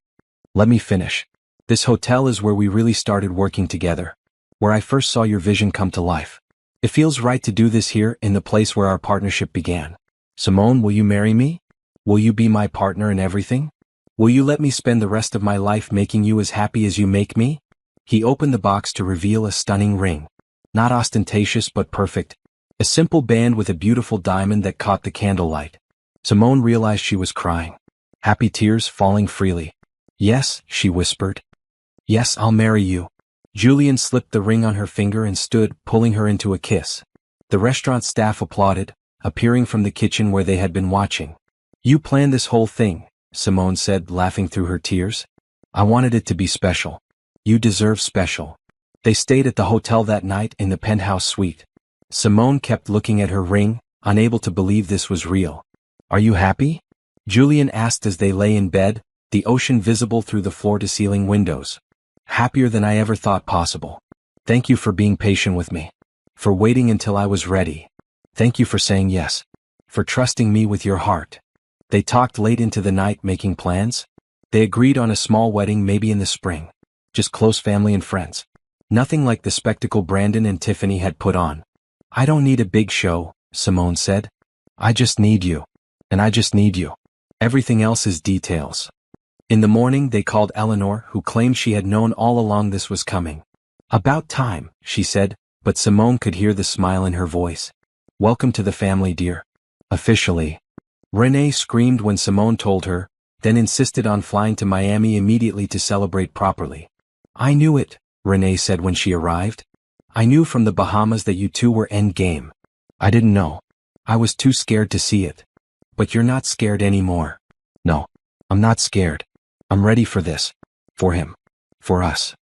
let me finish. This hotel is where we really started working together, where I first saw your vision come to life. It feels right to do this here, in the place where our partnership began. Simone, will you marry me? Will you be my partner in everything? Will you let me spend the rest of my life making you as happy as you make me?" He opened the box to reveal a stunning ring. Not ostentatious but perfect. A simple band with a beautiful diamond that caught the candlelight. Simone realized she was crying. Happy tears falling freely. "Yes," she whispered. "Yes, I'll marry you." Julian slipped the ring on her finger and stood, pulling her into a kiss. The restaurant staff applauded, appearing from the kitchen where they had been watching. "You planned this whole thing," Simone said, laughing through her tears. "I wanted it to be special. You deserve special." They stayed at the hotel that night in the penthouse suite. Simone kept looking at her ring, unable to believe this was real. "Are you happy?" Julian asked as they lay in bed, the ocean visible through the floor-to-ceiling windows. "Happier than I ever thought possible. Thank you for being patient with me. For waiting until I was ready. Thank you for saying yes. For trusting me with your heart." They talked late into the night, making plans. They agreed on a small wedding, maybe in the spring. Just close family and friends. Nothing like the spectacle Brandon and Tiffany had put on. "I don't need a big show," Simone said. "I just need you. And I just need you. Everything else is details." In the morning they called Eleanor, who claimed she had known all along this was coming. "About time," she said, but Simone could hear the smile in her voice. "Welcome to the family, dear. Officially." Renee screamed when Simone told her, then insisted on flying to Miami immediately to celebrate properly. "I knew it," Renee said when she arrived. "I knew from the Bahamas that you two were endgame. I didn't know. I was too scared to see it. But you're not scared anymore." "No, I'm not scared. I'm ready for this. For him. For us."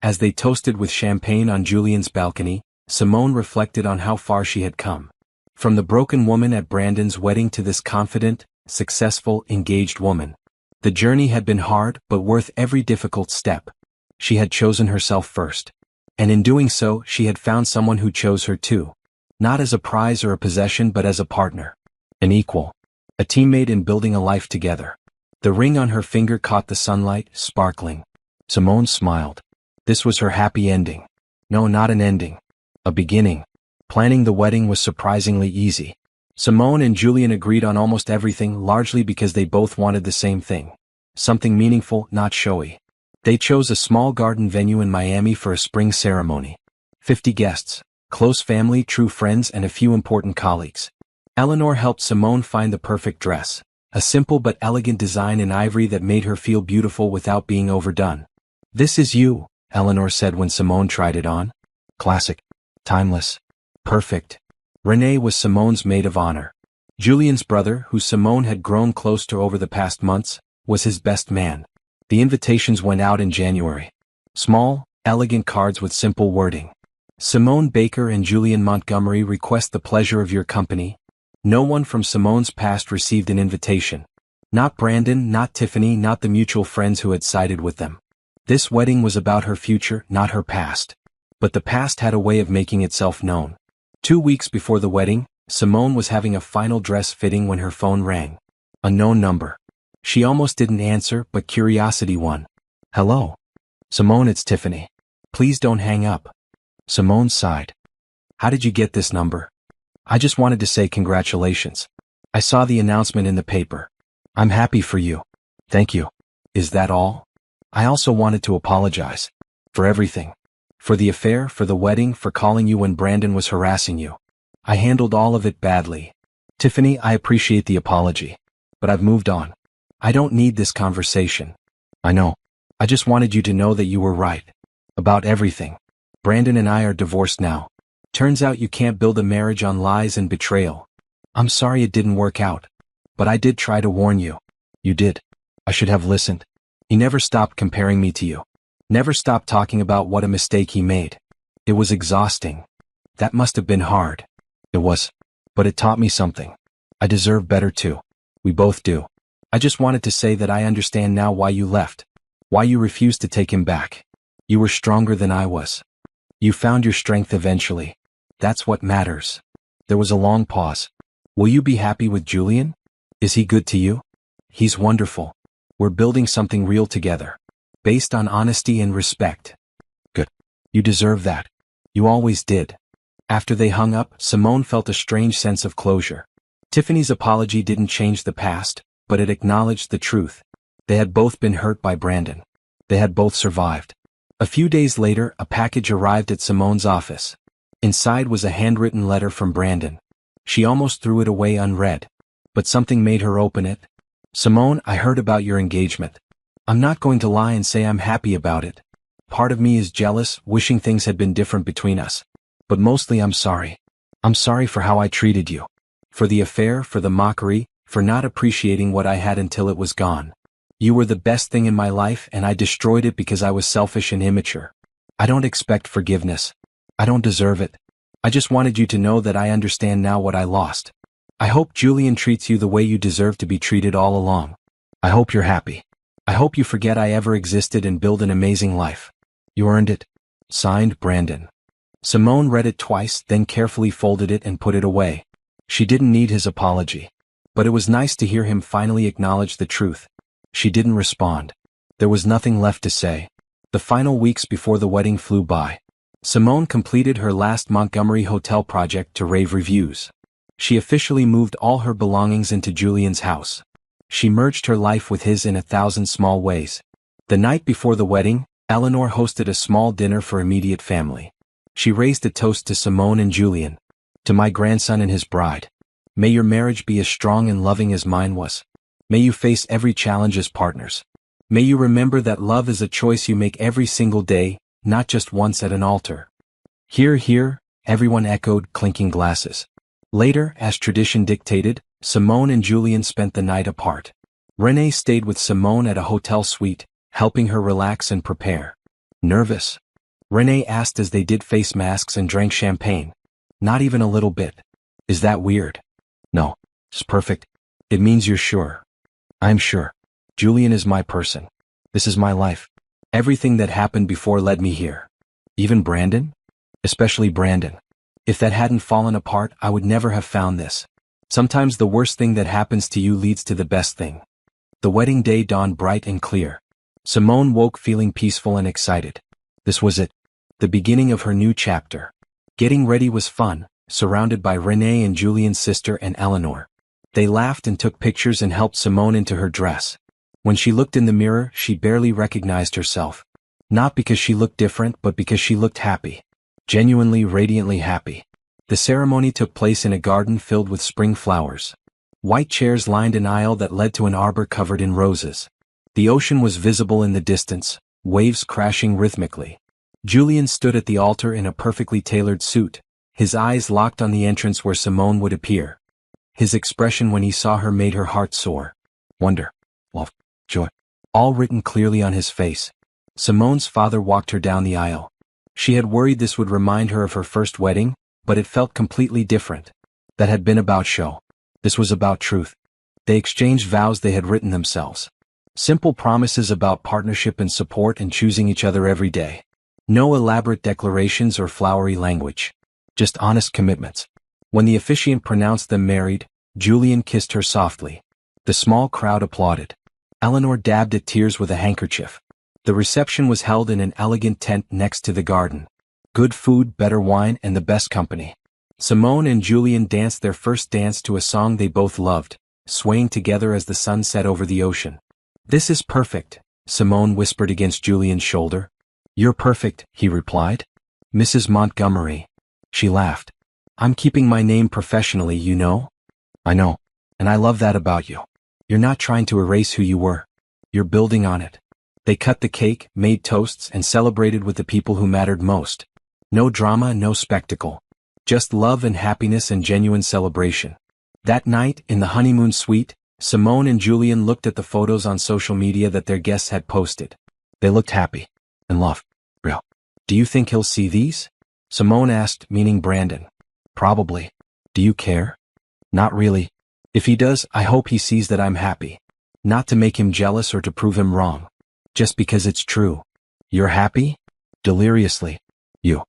As they toasted with champagne on Julian's balcony, Simone reflected on how far she had come. From the broken woman at Brandon's wedding to this confident, successful, engaged woman. The journey had been hard, but worth every difficult step. She had chosen herself first. And in doing so, she had found someone who chose her too. Not as a prize or a possession, but as a partner. An equal. A teammate in building a life together. The ring on her finger caught the sunlight, sparkling. Simone smiled. This was her happy ending. No, not an ending. A beginning. Planning the wedding was surprisingly easy. Simone and Julian agreed on almost everything, largely because they both wanted the same thing. Something meaningful, not showy. They chose a small garden venue in Miami for a spring ceremony. 50 guests, close family, true friends, and a few important colleagues. Eleanor helped Simone find the perfect dress, a simple but elegant design in ivory that made her feel beautiful without being overdone. "This is you," Eleanor said when Simone tried it on. "Classic. Timeless. Perfect." René was Simone's maid of honor. Julien's brother, who Simone had grown close to over the past months, was his best man. The invitations went out in January. Small, elegant cards with simple wording. "Simone Baker and Julien Montgomery request the pleasure of your company." No one from Simone's past received an invitation. Not Brandon, not Tiffany, not the mutual friends who had sided with them. This wedding was about her future, not her past. But the past had a way of making itself known. 2 weeks before the wedding, Simone was having a final dress fitting when her phone rang. A known number. She almost didn't answer, but curiosity won. "Hello. Simone, it's Tiffany. Please don't hang up." Simone sighed. "How did you get this number?" "I just wanted to say congratulations. I saw the announcement in the paper. I'm happy for you." "Thank you. Is that all?" "I also wanted to apologize. For everything. For the affair, for the wedding, for calling you when Brandon was harassing you. I handled all of it badly. Tiffany, I appreciate the apology. But I've moved on. I don't need this conversation." "I know. I just wanted you to know that you were right. About everything. Brandon and I are divorced now. Turns out you can't build a marriage on lies and betrayal. I'm sorry it didn't work out. But I did try to warn you." "You did. I should have listened. He never stopped comparing me to you. Never stopped talking about what a mistake he made. It was exhausting. That must have been hard." "It was. But it taught me something. I deserve better too. We both do. I just wanted to say that I understand now why you left. Why you refused to take him back. You were stronger than I was. You found your strength eventually. That's what matters." There was a long pause. "Will you be happy with Julien? Is he good to you?" "He's wonderful. We're building something real together. Based on honesty and respect." "Good. You deserve that. You always did." After they hung up, Simone felt a strange sense of closure. Tiffany's apology didn't change the past, but it acknowledged the truth. They had both been hurt by Brandon. They had both survived. A few days later, a package arrived at Simone's office. Inside was a handwritten letter from Brandon. She almost threw it away unread. But something made her open it. "Simone, I heard about your engagement. I'm not going to lie and say I'm happy about it. Part of me is jealous, wishing things had been different between us. But mostly I'm sorry. I'm sorry for how I treated you. For the affair, for the mockery, for not appreciating what I had until it was gone. You were the best thing in my life and I destroyed it because I was selfish and immature. I don't expect forgiveness. I don't deserve it. I just wanted you to know that I understand now what I lost. I hope Julien treats you the way you deserve to be treated all along. I hope you're happy. I hope you forget I ever existed and build an amazing life. You earned it. Signed, Brandon." Simone read it twice, then carefully folded it and put it away. She didn't need his apology. But it was nice to hear him finally acknowledge the truth. She didn't respond. There was nothing left to say. The final weeks before the wedding flew by. Simone completed her last Montgomery hotel project to rave reviews. She officially moved all her belongings into Julien's house. She merged her life with his in 1,000 small ways. The night before the wedding, Eleanor hosted a small dinner for immediate family. She raised a toast to Simone and Julien. "To my grandson and his bride. May your marriage be as strong and loving as mine was. May you face every challenge as partners. May you remember that love is a choice you make every single day, not just once at an altar." "Hear, hear," everyone echoed, clinking glasses. Later, as tradition dictated, Simone and Julien spent the night apart. René stayed with Simone at a hotel suite, helping her relax and prepare. "Nervous?" René asked as they did face masks and drank champagne. "Not even a little bit." "Is that weird?" "No. It's perfect. It means you're sure." "I'm sure. Julien is my person. This is my life. Everything that happened before led me here." "Even Brandon?" "Especially Brandon. If that hadn't fallen apart, I would never have found this. Sometimes the worst thing that happens to you leads to the best thing." The wedding day dawned bright and clear. Simone woke feeling peaceful and excited. This was it. The beginning of her new chapter. Getting ready was fun, surrounded by René and Julien's sister and Eleanor. They laughed and took pictures and helped Simone into her dress. When she looked in the mirror, she barely recognized herself. Not because she looked different, but because she looked happy. Genuinely, radiantly happy. The ceremony took place in a garden filled with spring flowers. White chairs lined an aisle that led to an arbor covered in roses. The ocean was visible in the distance, waves crashing rhythmically. Julian stood at the altar in a perfectly tailored suit, his eyes locked on the entrance where Simone would appear. His expression when he saw her made her heart soar. Wonder, love, joy, all written clearly on his face. Simone's father walked her down the aisle. She had worried this would remind her of her first wedding, but it felt completely different. That had been about show. This was about truth. They exchanged vows they had written themselves. Simple promises about partnership and support and choosing each other every day. No elaborate declarations or flowery language. Just honest commitments. When the officiant pronounced them married, Julian kissed her softly. The small crowd applauded. Eleanor dabbed at tears with a handkerchief. The reception was held in an elegant tent next to the garden. Good food, better wine, and the best company. Simone and Julian danced their first dance to a song they both loved, swaying together as the sun set over the ocean. "This is perfect," Simone whispered against Julian's shoulder. "You're perfect," he replied. "Mrs. Montgomery." She laughed. "I'm keeping my name professionally, you know?" "I know. And I love that about you. You're not trying to erase who you were. You're building on it." They cut the cake, made toasts, and celebrated with the people who mattered most. No drama, no spectacle. Just love and happiness and genuine celebration. That night, in the honeymoon suite, Simone and Julian looked at the photos on social media that their guests had posted. They looked happy. And love. Real. "Do you think he'll see these?" Simone asked, meaning Brandon. "Probably. Do you care?" "Not really. If he does, I hope he sees that I'm happy. Not to make him jealous or to prove him wrong. Just because it's true." "You're happy?" Deliriously. "You."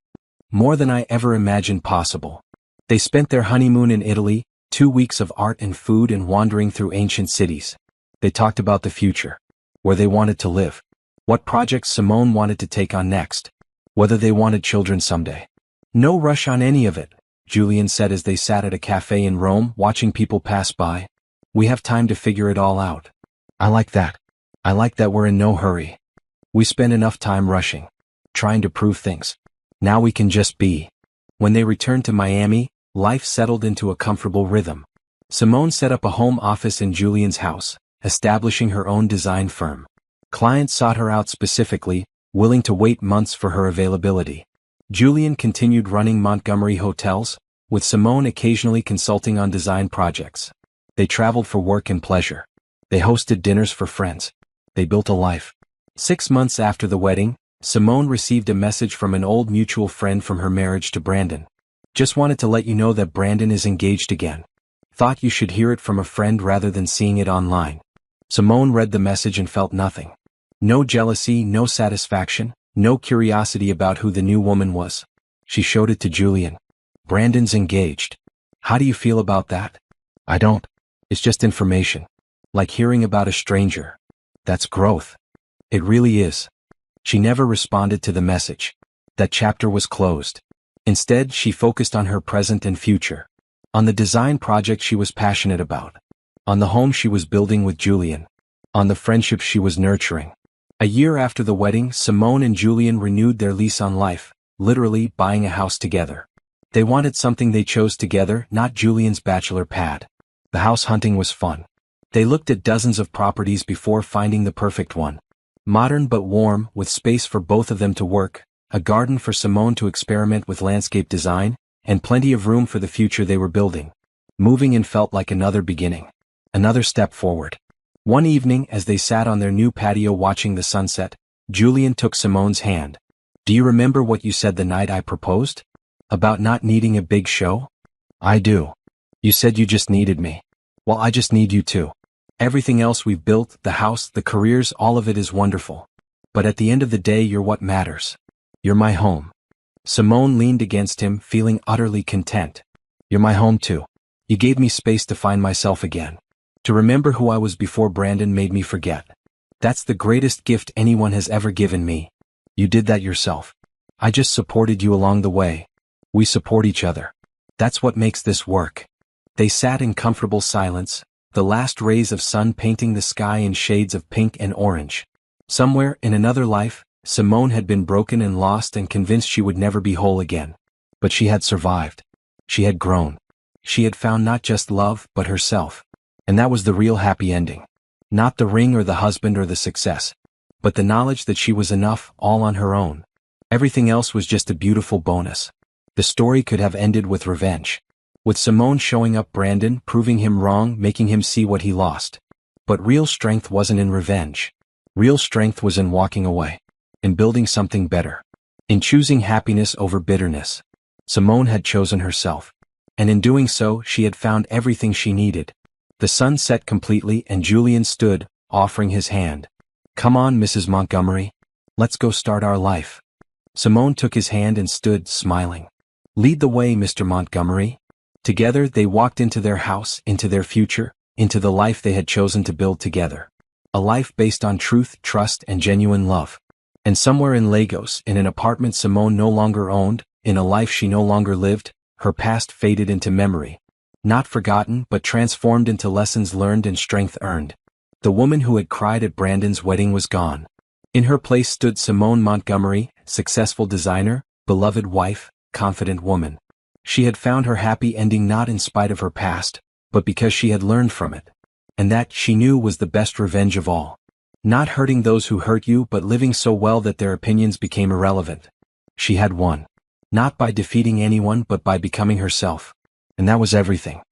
More than I ever imagined possible. They spent their honeymoon in Italy, 2 weeks of art and food and wandering through ancient cities. They talked about the future. Where they wanted to live. What projects Simone wanted to take on next. Whether they wanted children someday. "No rush on any of it," Julian said as they sat at a cafe in Rome watching people pass by. "We have time to figure it all out." "I like that. I like that we're in no hurry. We spend enough time rushing. Trying to prove things. Now we can just be." When they returned to Miami, life settled into a comfortable rhythm. Simone set up a home office in Julian's house, establishing her own design firm. Clients sought her out specifically, willing to wait months for her availability. Julian continued running Montgomery hotels, with Simone occasionally consulting on design projects. They traveled for work and pleasure. They hosted dinners for friends. They built a life. 6 months after the wedding, Simone received a message from an old mutual friend from her marriage to Brandon. "Just wanted to let you know that Brandon is engaged again. Thought you should hear it from a friend rather than seeing it online." Simone read the message and felt nothing. No jealousy, no satisfaction, no curiosity about who the new woman was. She showed it to Julian. "Brandon's engaged. How do you feel about that?" "I don't. It's just information. Like hearing about a stranger. That's growth." "It really is." She never responded to the message. That chapter was closed. Instead, she focused on her present and future. On the design project she was passionate about. On the home she was building with Julian. On the friendship she was nurturing. A year after the wedding, Simone and Julian renewed their lease on life, literally buying a house together. They wanted something they chose together, not Julian's bachelor pad. The house hunting was fun. They looked at dozens of properties before finding the perfect one. Modern but warm, with space for both of them to work, a garden for Simone to experiment with landscape design, and plenty of room for the future they were building. Moving in felt like another beginning. Another step forward. One evening, as they sat on their new patio watching the sunset, Julian took Simone's hand. "Do you remember what you said the night I proposed? About not needing a big show?" "I do. You said you just needed me. Well, I just need you too. Everything else we've built, the house, the careers, all of it is wonderful. But at the end of the day, you're what matters. You're my home." Simone leaned against him, feeling utterly content. "You're my home too. You gave me space to find myself again. To remember who I was before Brandon made me forget. That's the greatest gift anyone has ever given me. You did that yourself. I just supported you along the way. We support each other. That's what makes this work." They sat in comfortable silence, the last rays of sun painting the sky in shades of pink and orange. Somewhere in another life, Simone had been broken and lost and convinced she would never be whole again. But she had survived. She had grown. She had found not just love, but herself. And that was the real happy ending. Not the ring or the husband or the success, but the knowledge that she was enough, all on her own. Everything else was just a beautiful bonus. The story could have ended with revenge. With Simone showing up Brandon, proving him wrong, making him see what he lost. But real strength wasn't in revenge. Real strength was in walking away. In building something better. In choosing happiness over bitterness. Simone had chosen herself. And in doing so, she had found everything she needed. The sun set completely and Julian stood, offering his hand. "Come on, Mrs. Montgomery. Let's go start our life." Simone took his hand and stood, smiling. "Lead the way, Mr. Montgomery." Together they walked into their house, into their future, into the life they had chosen to build together. A life based on truth, trust, and genuine love. And somewhere in Lagos, in an apartment Simone no longer owned, in a life she no longer lived, her past faded into memory. Not forgotten, but transformed into lessons learned and strength earned. The woman who had cried at Brandon's wedding was gone. In her place stood Simone Montgomery, successful designer, beloved wife, confident woman. She had found her happy ending not in spite of her past, but because she had learned from it. And that, she knew, was the best revenge of all. Not hurting those who hurt you, but living so well that their opinions became irrelevant. She had won. Not by defeating anyone, but by becoming herself. And that was everything.